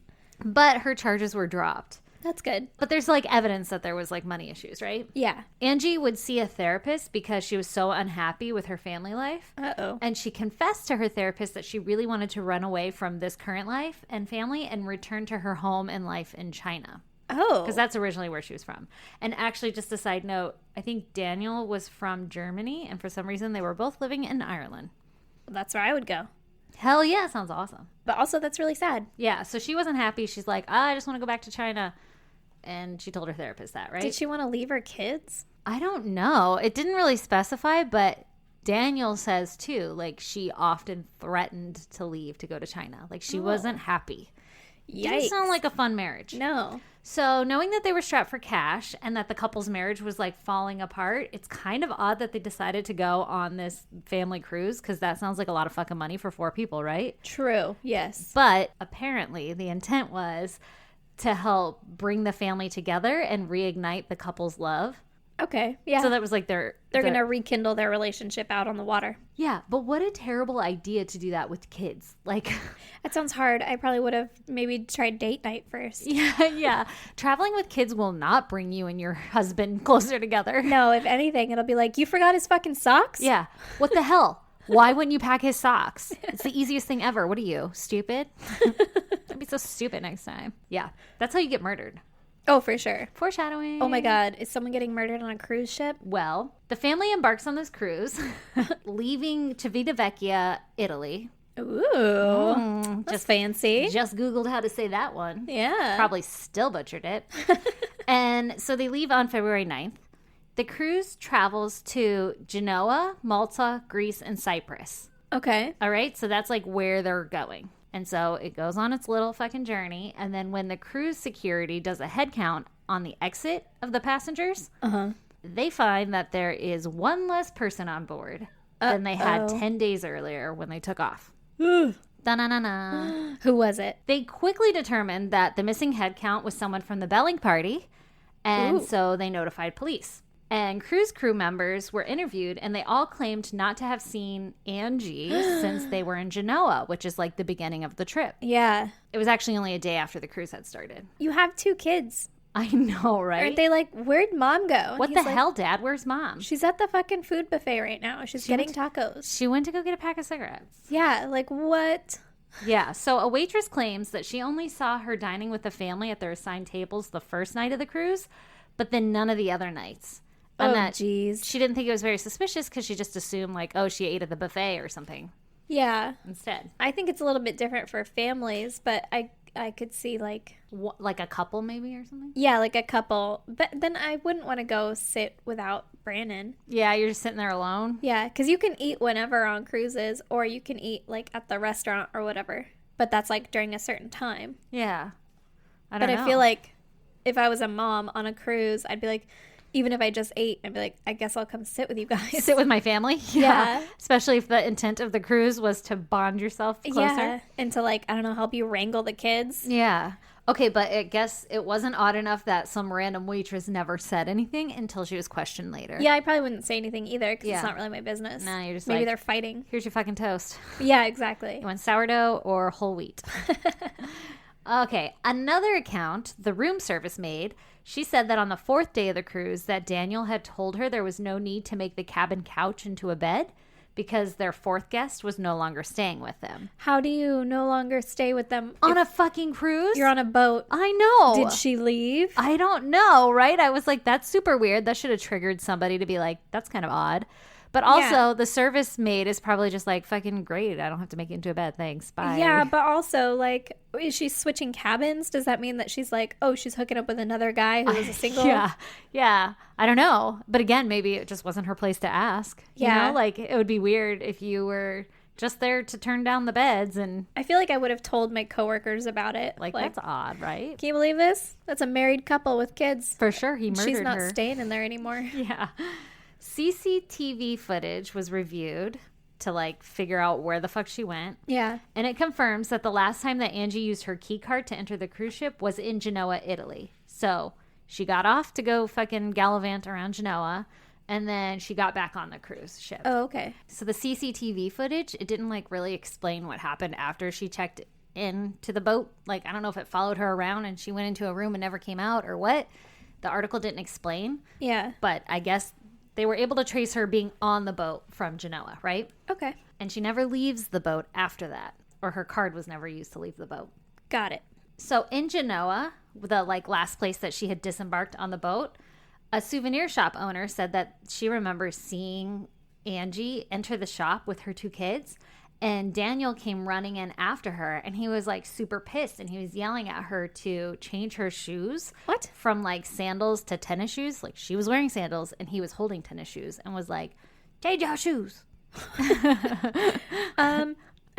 But her charges were dropped. That's good. But there's like evidence that there was like money issues, right? Yeah. Angie would see a therapist because she was so unhappy with her family life. Uh-oh. And she confessed to her therapist that she really wanted to run away from this current life and family and return to her home and life in China. Oh. Because that's originally where she was from. And actually, just a side note, I think Daniel was from Germany, and for some reason they were both living in Ireland. Well, that's where I would go. Hell yeah, sounds awesome. But also, that's really sad. Yeah, so she wasn't happy. She's like, I just want to go back to China. And she told her therapist that, right? Did she want to leave her kids? I don't know. It didn't really specify, but Daniel says too, like she often threatened to leave to go to China. Like she wasn't happy. Yikes. Didn't sound like a fun marriage. No. So knowing that they were strapped for cash and that the couple's marriage was like falling apart, it's kind of odd that they decided to go on this family cruise because that sounds like a lot of fucking money for 4 people, right? True. Yes. But apparently the intent was to help bring the family together and reignite the couple's love. Okay, yeah. So that was like they're going to rekindle their relationship out on the water. Yeah, but what a terrible idea to do that with kids. Like, that sounds hard. I probably would have maybe tried date night first. Yeah. Traveling with kids will not bring you and your husband closer together. No, if anything, it'll be like, you forgot his fucking socks? Yeah. What the hell? Why wouldn't you pack his socks? It's the easiest thing ever. What are you, stupid? Don't be so stupid next time. Yeah, that's how you get murdered. Oh, for sure. Foreshadowing. Oh my God. Is someone getting murdered on a cruise ship? Well, the family embarks on this cruise, leaving Civitavecchia, Italy. Ooh. That's fancy. Just Googled how to say that one. Yeah. Probably still butchered it. And so they leave on February 9th. The cruise travels to Genoa, Malta, Greece, and Cyprus. Okay. All right. So that's like where they're going. And so it goes on its little fucking journey. And then when the cruise security does a head count on the exit of the passengers, they find that there is one less person on board than they had 10 days earlier when they took off. Da-na-na-na. Who was it? They quickly determined that the missing head count was someone from the Belling party. And so they notified police. And cruise crew members were interviewed, and they all claimed not to have seen Angie since they were in Genoa, which is like the beginning of the trip. Yeah. It was actually only a day after the cruise had started. You have 2 kids. I know, right? Aren't they like, where'd mom go? And What the hell, Dad? Where's Mom? She's at the fucking food buffet right now. She's getting tacos. She went to go get a pack of cigarettes. Yeah, like what? Yeah, so a waitress claims that she only saw her dining with the family at their assigned tables the first night of the cruise, but then none of the other nights. And that geez. She didn't think it was very suspicious because she just assumed, like, oh, she ate at the buffet or something. Yeah. Instead. I think it's a little bit different for families, but I could see, like... Like a couple, maybe, or something? Yeah, like a couple. But then I wouldn't want to go sit without Brandon. Yeah, you're just sitting there alone? Yeah, because you can eat whenever on cruises, or you can eat, like, at the restaurant or whatever. But that's, like, during a certain time. Yeah. I don't know. But I feel like if I was a mom on a cruise, I'd be like... Even if I just ate, I'd be like, I guess I'll come sit with you guys. Sit with my family? Yeah. Especially if the intent of the cruise was to bond yourself closer. Yeah. And to, like, I don't know, help you wrangle the kids. Yeah. Okay, but I guess it wasn't odd enough that some random waitress never said anything until she was questioned later. Yeah, I probably wouldn't say anything either because it's not really my business. No, you're just Maybe like, they're fighting. Here's your fucking toast. Yeah, exactly. You want sourdough or whole wheat? Okay, another account the room service made. She said that on the 4th day of the cruise that Daniel had told her there was no need to make the cabin couch into a bed because their 4th guest was no longer staying with them. How do you no longer stay with them? On a fucking cruise? You're on a boat. I know. Did she leave? I don't know, right? I was like, that's super weird. That should have triggered somebody to be like, that's kind of odd. But also, the service maid is probably just like, fucking great. I don't have to make it into a bed. Thanks. Bye. Yeah, but also, like, is she switching cabins? Does that mean that she's like, oh, she's hooking up with another guy who was a single? Yeah. I don't know. But again, maybe it just wasn't her place to ask. You know? Like, it would be weird if you were just there to turn down the beds. And I feel like I would have told my coworkers about it. Like that's odd, right? Can you believe this? That's a married couple with kids. For sure. He murdered her. She's not staying in there anymore. Yeah. CCTV footage was reviewed to like figure out where the fuck she went. Yeah. And it confirms that the last time that Angie used her key card to enter the cruise ship was in Genoa, Italy. So she got off to go fucking gallivant around Genoa, and then she got back on the cruise ship. Oh, okay. So the CCTV footage, it didn't like really explain what happened after she checked into the boat. Like, I don't know if it followed her around and she went into a room and never came out or what. The article didn't explain. Yeah. But I guess they were able to trace her being on the boat from Genoa, right? Okay. And she never leaves the boat after that, or her card was never used to leave the boat. Got it. So in Genoa, the like last place that she had disembarked on the boat, a souvenir shop owner said that she remembers seeing Angie enter the shop with her 2 kids, and Daniel came running in after her, and he was like super pissed, and he was yelling at her to change her shoes. What? From like sandals to tennis shoes. Like she was wearing sandals and he was holding tennis shoes, and was like, change your shoes.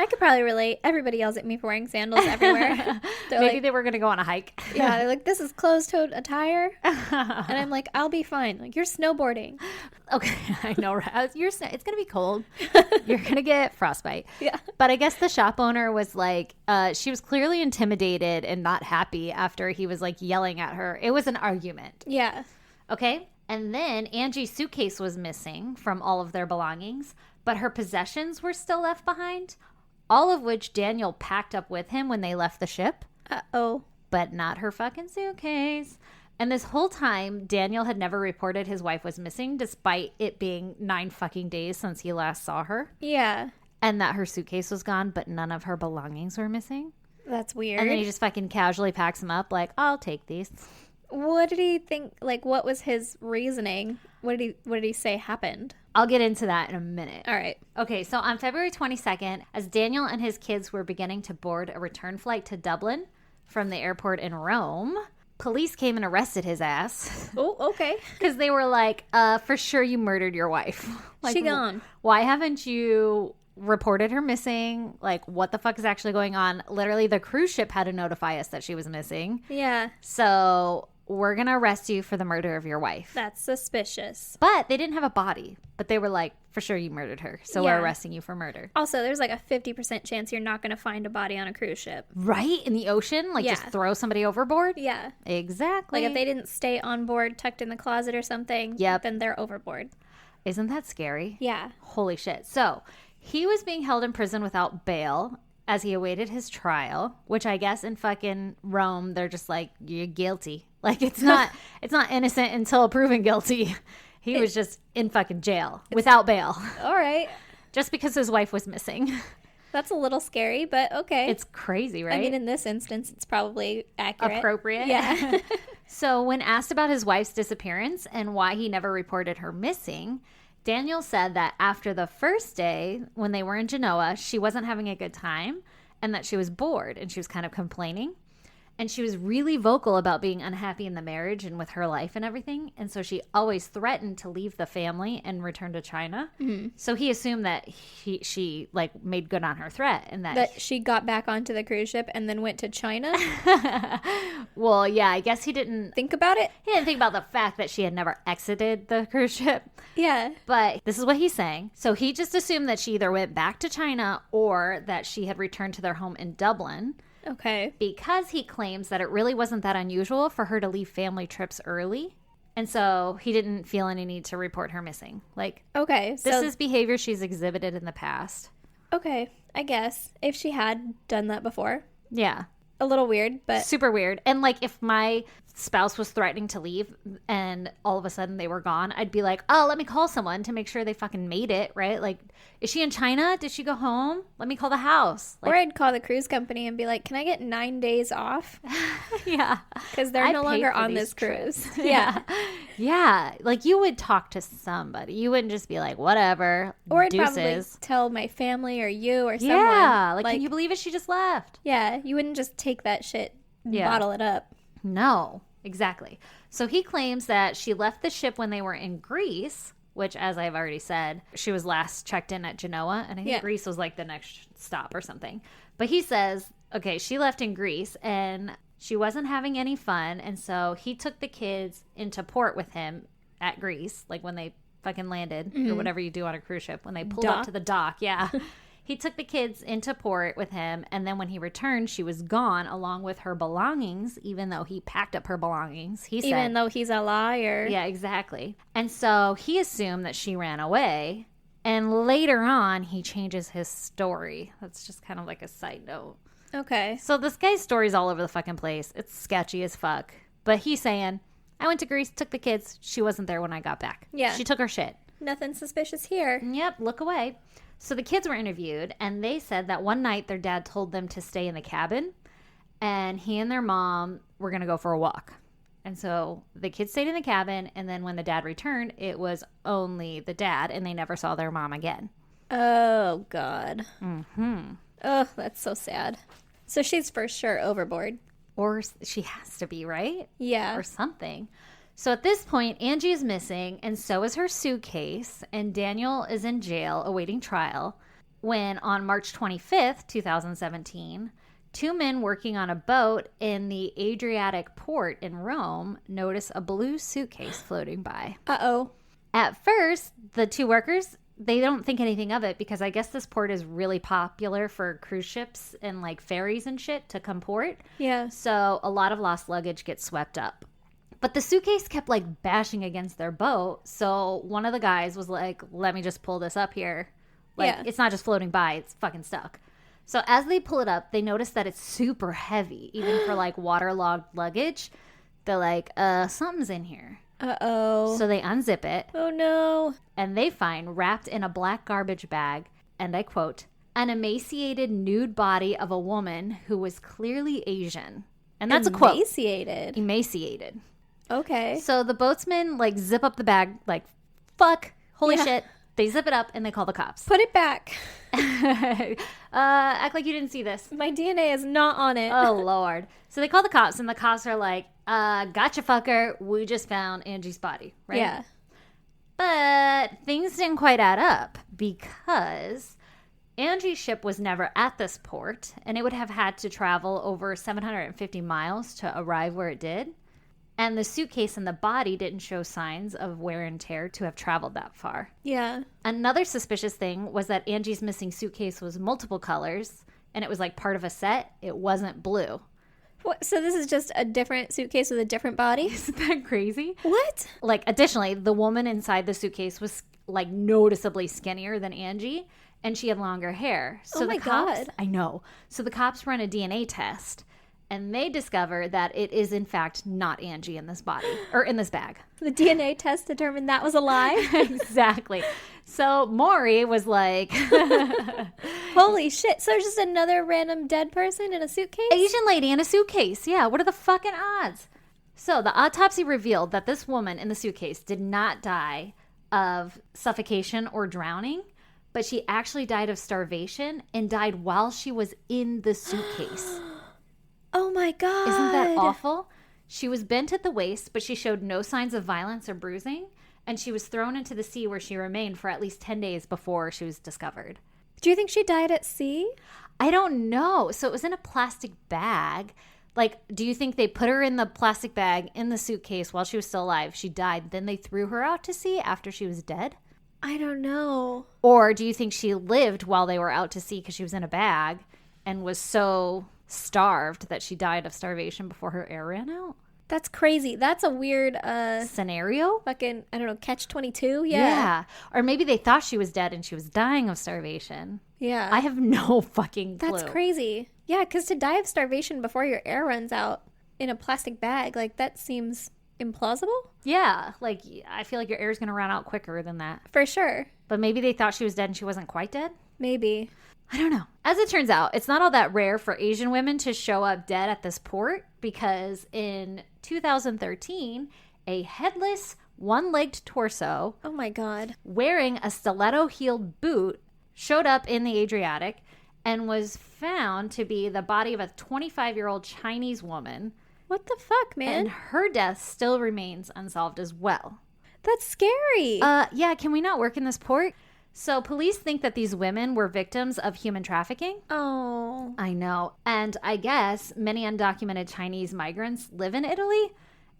I could probably relate. Everybody yells at me for wearing sandals everywhere. Maybe they were going to go on a hike. Yeah, they're like, this is closed-toed attire. And I'm like, I'll be fine. Like, you're snowboarding. Okay, I know, right? It's going to be cold. You're going to get frostbite. Yeah. But I guess the shop owner was like, she was clearly intimidated and not happy after he was like yelling at her. It was an argument. Yeah. Okay? And then Angie's suitcase was missing from all of their belongings, but her possessions were still left behind, all of which Daniel packed up with him when they left the ship. Uh-oh. But not her fucking suitcase. And this whole time, Daniel had never reported his wife was missing, despite it being 9 fucking days since he last saw her. Yeah. And that her suitcase was gone, but none of her belongings were missing. That's weird. And then he just fucking casually packs them up, like, I'll take these. What did he think? Like, what was his reasoning? What did he say happened? I'll get into that in a minute. All right. Okay, so on February 22nd, as Daniel and his kids were beginning to board a return flight to Dublin from the airport in Rome, police came and arrested his ass. Oh, okay. Because they were like, for sure you murdered your wife. Like, she gone. Why haven't you reported her missing? Like, what the fuck is actually going on? Literally, the cruise ship had to notify us that she was missing. Yeah. So we're going to arrest you for the murder of your wife. That's suspicious. But they didn't have a body. But they were like, for sure you murdered her. So Yeah. we're arresting you for murder. Also, there's like a 50% chance you're not going to find a body on a cruise ship. Right? In the ocean? Like, Yeah. just throw somebody overboard? Yeah. Exactly. Like, if they didn't stay on board, tucked in the closet or something, Yep. then they're overboard. Isn't that scary? Yeah. Holy shit. So he was being held in prison without bail as he awaited his trial, which I guess in fucking Rome, they're just like, you're guilty. Like, it's not innocent until proven guilty. He was just in fucking jail without bail, All right. just because his wife was missing. That's a little scary, but okay. It's crazy, right? I mean, in this instance, it's probably accurate. Appropriate. Yeah. So when asked about his wife's disappearance and why he never reported her missing, Daniel said that after the first day, when they were in Genoa, she wasn't having a good time and that she was bored and she was kind of complaining. And she was really vocal about being unhappy in the marriage and with her life and everything. And so she always threatened to leave the family and return to China. Mm-hmm. So he assumed that she like made good on her threat and that she got back onto the cruise ship and then went to China. Well, yeah, I guess he didn't Think about it. think about the fact that she had never exited the cruise ship. Yeah. But this is what he's saying. So he just assumed that she either went back to China or that she had returned to their home in Dublin. Okay. Because he claims that it really wasn't that unusual for her to leave family trips early. And so he didn't feel any need to report her missing. Like, Okay. this is behavior she's exhibited in the past. Okay. I guess if she had done that before. Yeah. A little weird, but Super weird. And like, if my spouse was threatening to leave and all of a sudden they were gone, I'd be like, oh, let me call someone to make sure they fucking made it, right? Like, is she in China? Did she go home? Let me call the house. Like, or I'd call the cruise company and be like, can I get 9 days off? yeah. Because they're I'd no pay longer for on these this cruise. trips. Yeah. Yeah. Like, you would talk to somebody. You wouldn't just be like, whatever. Or I'd deuces. probably tell my family or you or someone. Yeah. Like, can you believe it? She just left. Yeah, you wouldn't just take that shit and Yeah. bottle it up. No, exactly. So he claims that she left the ship when they were in Greece, which, as I've already said, she was last checked in at Genoa, and I think Yeah. Greece was like the next stop or something. But he says, okay, she left in Greece, and she wasn't having any fun, and so he took the kids into port with him at Greece, like when they fucking landed, or whatever you do on a cruise ship, when they pulled up Dock. to the dock, yeah. He took the kids into port with him, and then when he returned, she was gone along with her belongings, even though he packed up her belongings. He said, Even though he's a liar. yeah, exactly. And so he assumed that she ran away, and later on, he changes his story. That's just kind of like a side note. Okay. So this guy's story's all over the fucking place. It's sketchy as fuck. But he's saying, I went to Greece, took the kids. She wasn't there when I got back. Yeah. She took her shit. Nothing suspicious here. Yep, look away. So the kids were interviewed, and they said that one night their dad told them to stay in the cabin, and he and their mom were going to go for a walk. And so the kids stayed in the cabin, and then when the dad returned, it was only the dad, and they never saw their mom again. Oh, God. Mm-hmm. Oh, that's so sad. So she's for sure overboard. Or she has to be, right? Yeah. Or something. So at this point, Angie is missing, and so is her suitcase, and Daniel is in jail awaiting trial when on March 25th, 2017, 2 men working on a boat in the Adriatic port in Rome notice a blue suitcase floating by. Uh-oh. At first, the 2 workers, they don't think anything of it because I guess this port is really popular for cruise ships and like ferries and shit to come port. Yeah. So a lot of lost luggage gets swept up. But the suitcase kept like bashing against their boat. So one of the guys was like, let me just pull this up here. Like, Yeah. it's not just floating by, it's fucking stuck. So as they pull it up, they notice that it's super heavy, even for like waterlogged luggage. They're like, something's in here. Uh-oh. So they unzip it, Oh, no. and they find wrapped in a black garbage bag, and I quote, an emaciated nude body of a woman who was clearly Asian. And that's a quote. Emaciated. Emaciated. Okay. So the boatsmen like zip up the bag, like, fuck, holy Yeah. shit. They zip it up and they call the cops. Put it back. Act like you didn't see this. My DNA is not on it. Oh, Lord. So they call the cops, and the cops are like, gotcha, fucker. We just found Angie's body, right? Yeah. But things didn't quite add up because Angie's ship was never at this port, and it would have had to travel over 750 miles to arrive where it did. And the suitcase and the body didn't show signs of wear and tear to have traveled that far. Yeah. Another suspicious thing was that Angie's missing suitcase was multiple colors, and it was like part of a set. It wasn't blue. What, so this is just a different suitcase with a different body? Isn't that crazy? What? Like, additionally, the woman inside the suitcase was like noticeably skinnier than Angie, and she had longer hair. So Oh my the cops, God. I know. So the cops run a DNA test, and they discover that it is in fact not Angie in this body or in this bag. The DNA test determined that was a lie? Exactly. So Maury was like, Holy shit. So there's just another random dead person in a suitcase? Asian lady in a suitcase. Yeah, what are the fucking odds? So the autopsy revealed that this woman in the suitcase did not die of suffocation or drowning, but she actually died of starvation and died while she was in the suitcase. Oh my God. Isn't that awful? She was bent at the waist, but she showed no signs of violence or bruising, and she was thrown into the sea where she remained for at least 10 days before she was discovered. Do you think she died at sea? I don't know. So it was in a plastic bag. Like, do you think they put her in the plastic bag in the suitcase while she was still alive? She died. Then they threw her out to sea after she was dead? I don't know. Or do you think she lived while they were out to sea because she was in a bag and was so starved that she died of starvation before her air ran out? That's crazy. That's a weird Scenario? fucking, I don't know, catch-22? Yeah. Or maybe they thought she was dead and she was dying of starvation. Yeah. I have no fucking clue. That's crazy. Yeah, because to die of starvation before your air runs out in a plastic bag, like, that seems implausible? Yeah. Like, I feel like your air's going to run out quicker than that. For sure. But maybe they thought she was dead and she wasn't quite dead? Maybe. I don't know. As it turns out, it's not all that rare for Asian women to show up dead at this port because in 2013, a headless, one-legged torso Oh my God. wearing a stiletto-heeled boot showed up in the Adriatic and was found to be the body of a 25-year-old Chinese woman. What the fuck, man? And her death still remains unsolved as well. That's scary. Yeah, can we not work in this port? So police think that these women were victims of human trafficking. Oh. I know. And I guess many undocumented Chinese migrants live in Italy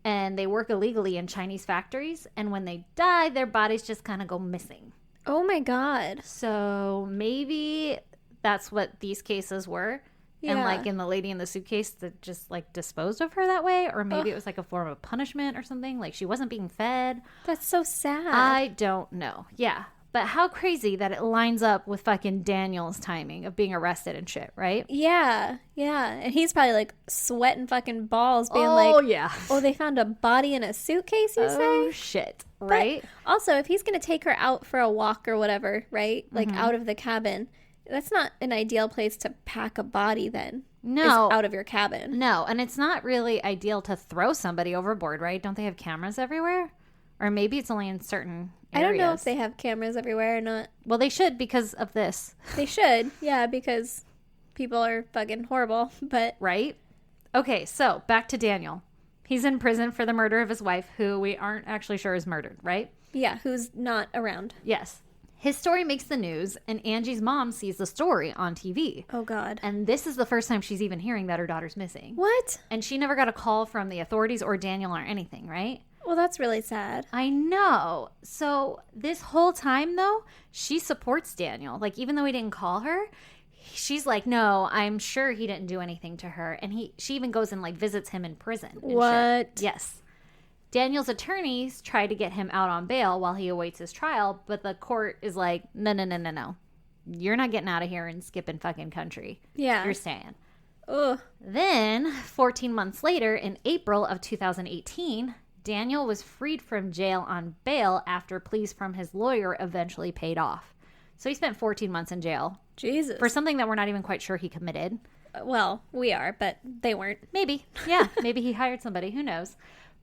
and they work illegally in Chinese factories. And when they die, their bodies just kind of go missing. Oh my God. So maybe that's what these cases were. And Yeah. like in the lady in the suitcase that just like disposed of her that way. Or maybe it was like a form of punishment or something. Like she wasn't being fed. That's so sad. I don't know. Yeah. But how crazy that it lines up with fucking Daniel's timing of being arrested and shit, right? Yeah. Yeah. And he's probably like sweating fucking balls being like, yeah. oh, they found a body in a suitcase, you Oh, say? shit. But Right? also, if he's going to take her out for a walk or whatever, right? Like out of the cabin, that's not an ideal place to pack a body then. No. Is out of your cabin. No. And it's not really ideal to throw somebody overboard, right? Don't they have cameras everywhere? Or maybe it's only in certain areas. I don't know if they have cameras everywhere or not. Well, they should because of this, They should, yeah, because people are fucking horrible. But right? Okay, so back to Daniel. He's in prison for the murder of his wife, who we aren't actually sure is murdered, right? yeah, who's not around? Yes. His story makes the news, and Angie's mom sees the story on TV. Oh, God. And this is the first time she's even hearing that her daughter's missing. What? And she never got a call from the authorities or Daniel or anything, right? Well, that's really sad. I know. So this whole time, though, she supports Daniel. Like, even though he didn't call her, she's like, no, I'm sure he didn't do anything to her. And she even goes and, like, visits him in prison. and shit. What? Yes. Daniel's attorneys try to get him out on bail while he awaits his trial, but the court is like, no. You're not getting out of here and skipping fucking country. Yeah. You're staying. Ugh. Then, 14 months later, in April of 2018, Daniel was freed from jail on bail after pleas from his lawyer eventually paid off. So he spent 14 months in jail. Jesus. For something that we're not even quite sure he committed. Well, we are, but they weren't. Maybe. Yeah. Maybe he hired somebody. Who knows?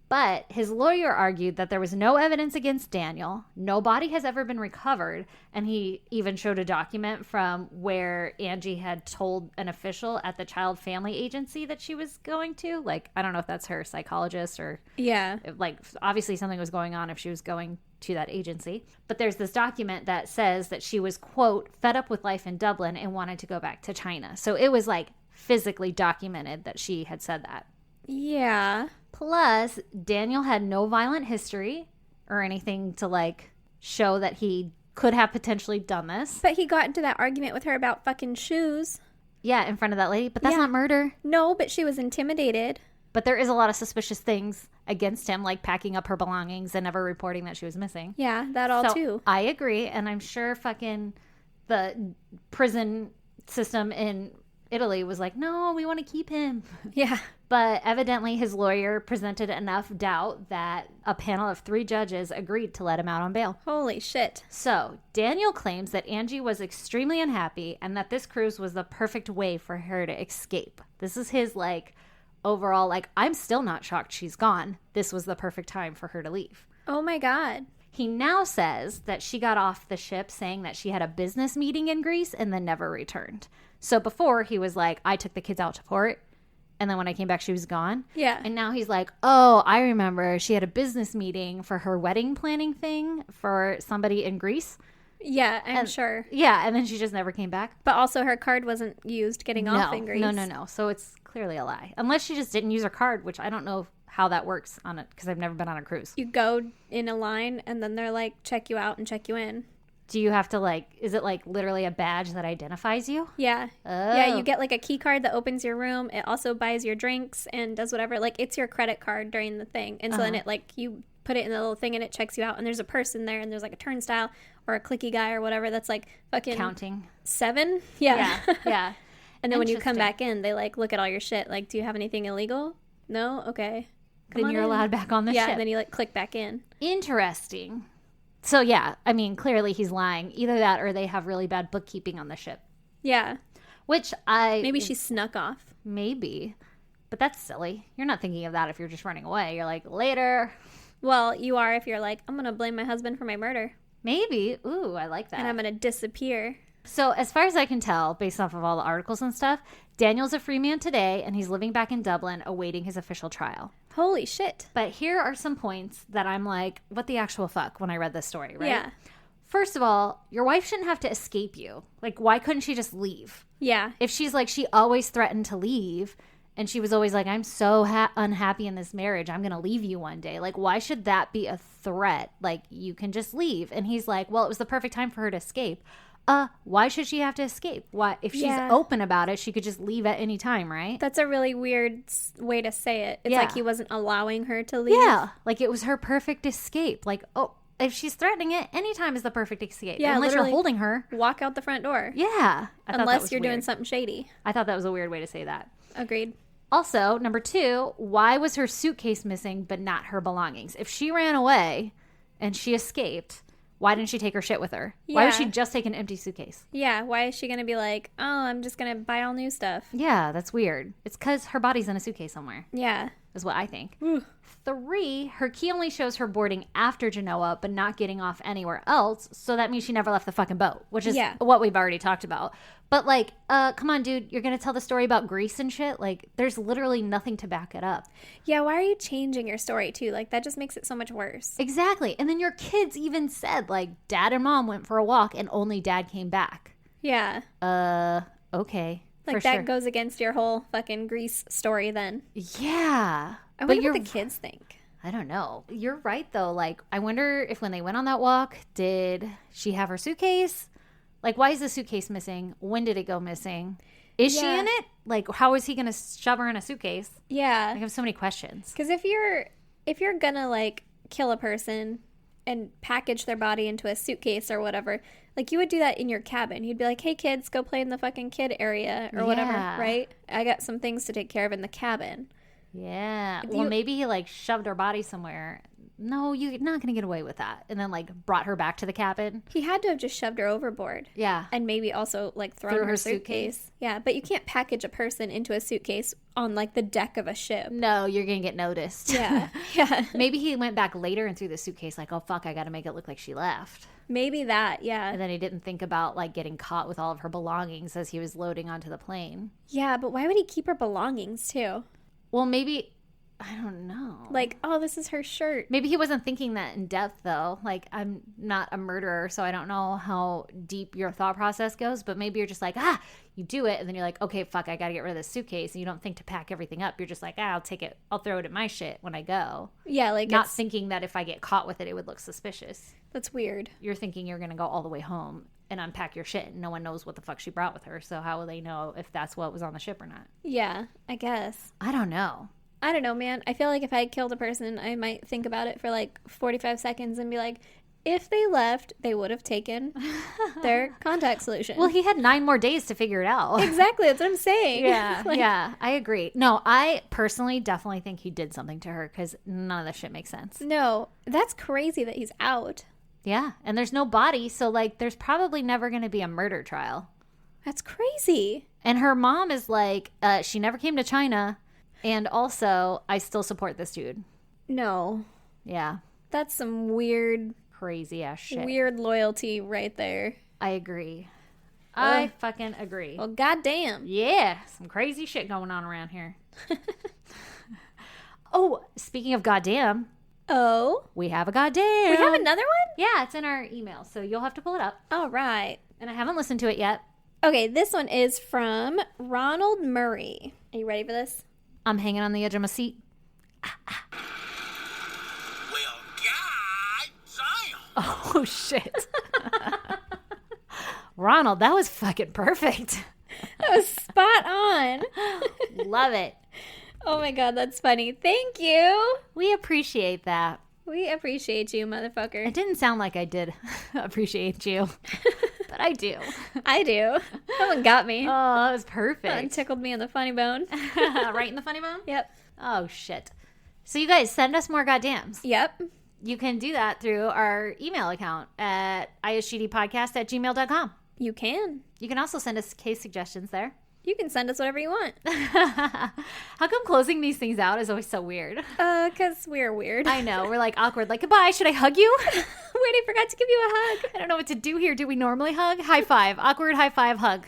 But his lawyer argued that there was no evidence against Daniel. No body has ever been recovered. And he even showed a document from where Angie had told an official at the Child Family Agency that she was going to. Like, I don't know if that's her psychologist or... Yeah. Like, obviously something was going on if she was going to that agency. But there's this document that says that she was, quote, fed up with life in Dublin and wanted to go back to China. So it was, like, physically documented that she had said that. Yeah. Plus, Daniel had no violent history or anything to, like, show that he could have potentially done this. But he got into that argument with her about fucking shoes. Yeah, in front of that lady. But that's not murder. No, but she was intimidated. But there is a lot of suspicious things against him, like packing up her belongings and never reporting that she was missing. Yeah, that all too. I agree, and I'm sure fucking the prison system in Italy was like, no, we want to keep him. Yeah. But evidently his lawyer presented enough doubt that a panel of 3 judges agreed to let him out on bail. Holy shit. So Daniel claims that Angie was extremely unhappy and that this cruise was the perfect way for her to escape. This is his, like, overall, like, I'm still not shocked she's gone. This was the perfect time for her to leave. Oh my God. He now says that she got off the ship saying that she had a business meeting in Greece and then never returned. So before he was like, I took the kids out to port. And then when I came back, she was gone. Yeah. And now he's like, oh, I remember she had a business meeting for her wedding planning thing for somebody in Greece. Yeah, I'm sure. Yeah, and then she just never came back. But also her card wasn't used getting off in Greece. No. So it's clearly a lie. Unless she just didn't use her card, which I don't know how that works on it because I've never been on a cruise. You go in a line and then they're like, check you out and check you in. Do you have to, like, is it like literally a badge that identifies you? Yeah. Oh. Yeah, you get like a key card that opens your room. It also buys your drinks and does whatever. Like, it's your credit card during the thing. And so then it, like, you put it in the little thing and it checks you out. And there's a person there and there's like a turnstile or a clicky guy or whatever that's like fucking counting 7. Yeah. Yeah. And then when you come back in, they like look at all your shit. Like, do you have anything illegal? No? Okay. Then you're allowed back on the ship. Yeah, and then you like click back in. Interesting. So yeah, I mean, clearly he's lying. Either that or they have really bad bookkeeping on the ship. Yeah. Which maybe she snuck off. Maybe. But that's silly. You're not thinking of that if you're just running away. You're like, later. Well, you are if you're like, I'm going to blame my husband for my murder. Maybe. Ooh, I like that. And I'm going to disappear. So as far as I can tell, based off of all the articles and stuff, Daniel's a free man today, and he's living back in Dublin awaiting his official trial. Holy shit. But here are some points that I'm like, what the actual fuck when I read this story, right? Yeah. First of all, your wife shouldn't have to escape you. Like, why couldn't she just leave? Yeah. If she's like, she always threatened to leave, and she was always like, I'm so unhappy in this marriage, I'm going to leave you one day. Like, why should that be a threat? Like, you can just leave. And he's like, well, it was the perfect time for her to escape. Why should she have to escape? Why, if she's open about it, she could just leave at any time, right? That's a really weird way to say it. It's like he wasn't allowing her to leave. Yeah, like it was her perfect escape. Like, oh, if she's threatening it, anytime is the perfect escape. Yeah, unless you're holding her. Walk out the front door. Yeah. Unless you're doing something shady. I thought that was a weird way to say that. Agreed. Also, number 2, why was her suitcase missing but not her belongings? If she ran away and she escaped, why didn't she take her shit with her? Yeah. Why would she just take an empty suitcase? Yeah, why is she going to be like, oh, I'm just going to buy all new stuff? Yeah, that's weird. It's because her body's in a suitcase somewhere. Yeah. Is what I think. 3, her key only shows her boarding after Genoa, but not getting off anywhere else. So that means she never left the fucking boat, which is what we've already talked about. But like, come on, dude, you're going to tell the story about Greece and shit? Like, there's literally nothing to back it up. Yeah, why are you changing your story too? Like, that just makes it so much worse. Exactly. And then your kids even said, like, dad and mom went for a walk and only dad came back. Yeah. Okay. Like, that goes against your whole fucking Greece story then. Yeah. I wonder what the kids think. I don't know. You're right, though. Like, I wonder if when they went on that walk, did she have her suitcase? Like, why is the suitcase missing? When did it go missing? Is she in it? Like, how is he going to shove her in a suitcase? Yeah. I have so many questions. Because if you're if you're gonna, like, kill a person and package their body into a suitcase or whatever, like, you would do that in your cabin. You'd be like, hey, kids, go play in the fucking kid area or whatever, right? I got some things to take care of in the cabin. Yeah. Well, maybe he, like, shoved her body somewhere. No, you're not going to get away with that. And then, like, brought her back to the cabin. He had to have just shoved her overboard. Yeah. And maybe also, like, thrown her suitcase. Yeah, but you can't package a person into a suitcase on, like, the deck of a ship. No, you're going to get noticed. Yeah. Yeah. Maybe he went back later and threw the suitcase like, oh, fuck, I got to make it look like she left. Maybe that, yeah. And then he didn't think about, like, getting caught with all of her belongings as he was loading onto the plane. Yeah, but why would he keep her belongings, too? Well, maybe... I don't know. Like, oh, this is her shirt. Maybe he wasn't thinking that in depth, though. Like, I'm not a murderer, so I don't know how deep your thought process goes. But maybe you're just like, you do it. And then you're like, okay, fuck, I got to get rid of this suitcase. And you don't think to pack everything up. You're just like, I'll take it. I'll throw it in my shit when I go. Yeah, like not thinking that if I get caught with it, it would look suspicious. That's weird. You're thinking you're going to go all the way home and unpack your shit. And no one knows what the fuck she brought with her. So how will they know if that's what was on the ship or not? Yeah, I guess. I don't know. I don't know, man. I feel like if I had killed a person, I might think about it for like 45 seconds and be like, if they left, they would have taken their contact solution. Well, he had 9 more days to figure it out. Exactly. That's what I'm saying. Yeah. Yeah. I agree. No, I personally definitely think he did something to her because none of this shit makes sense. No, that's crazy that he's out. Yeah. And there's no body. So, like, there's probably never going to be a murder trial. That's crazy. And her mom is like, she never came to China. And also, I still support this dude. No. Yeah. That's some weird... crazy ass shit. Weird loyalty right there. I agree. I fucking agree. Well, goddamn. Yeah. Some crazy shit going on around here. Oh, speaking of goddamn. Oh? We have a goddamn. We have another one? Yeah, it's in our email. So you'll have to pull it up. All right. And I haven't listened to it yet. Okay, this one is from Ronald Murray. Are you ready for this? I'm hanging on the edge of my seat. Well, goddamn. Oh, shit. Ronald, that was fucking perfect. That was spot on. Love it. Oh my god, that's funny. Thank you. We appreciate that. We appreciate you, motherfucker. It didn't sound like I did appreciate you, but I do. I do. That one got me. Oh, that was perfect. That one tickled me in the funny bone. Right in the funny bone? Yep. Oh, shit. So you guys, send us more goddams. Yep. You can do that through our email account at isgdpodcast@gmail.com. You can. You can also send us case suggestions there. You can send us whatever you want. How come closing these things out is always so weird? Because we're weird. I know. We're like awkward. Like, goodbye. Should I hug you? Wait, I forgot to give you a hug. I don't know what to do here. Do we normally hug? High five. Awkward high five hug.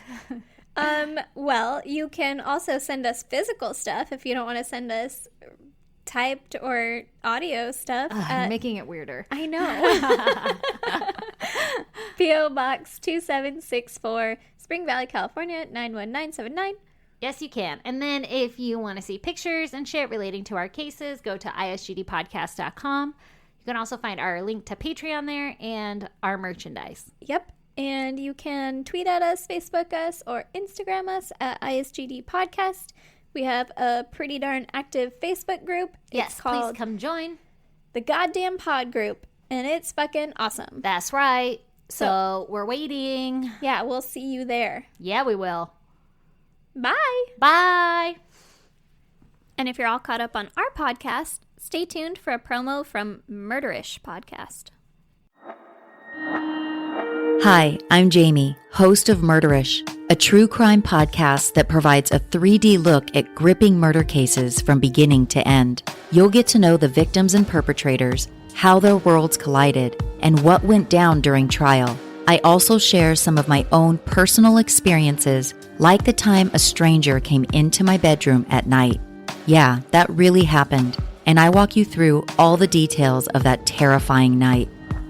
Well, you can also send us physical stuff if you don't want to send us typed or audio stuff. You're making it weirder. I know. P.O. Box 2764, Spring Valley, California, 91979. Yes, you can. And then if you want to see pictures and shit relating to our cases, go to isgdpodcast.com. You can also find our link to Patreon there and our merchandise. Yep. And you can tweet at us, Facebook us, or Instagram us at ISGD Podcast. We have a pretty darn active Facebook group. Yes, please come join. The Goddamn Pod Group. And it's fucking awesome. That's right. So we're waiting. Yeah, we'll see you there. Yeah, we will. Bye. Bye. And if you're all caught up on our podcast, stay tuned for a promo from Murderish Podcast. Hi, I'm Jamie, host of Murderish, a true crime podcast that provides a 3D look at gripping murder cases from beginning to end. You'll get to know the victims and perpetrators, how their worlds collided, and what went down during trial. I also share some of my own personal experiences, like the time a stranger came into my bedroom at night. Yeah, that really happened, and I walk you through all the details of that terrifying night.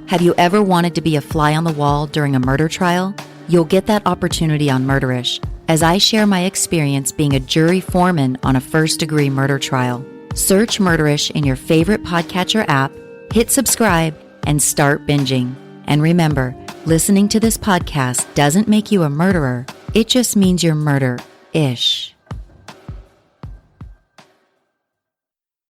Have you ever wanted to be a fly on the wall during a murder trial? You'll get that opportunity on Murderish, as I share my experience being a jury foreman on a first-degree murder trial. Search Murderish in your favorite podcatcher app, hit subscribe, and start binging. And remember, listening to this podcast doesn't make you a murderer. It just means you're murder-ish.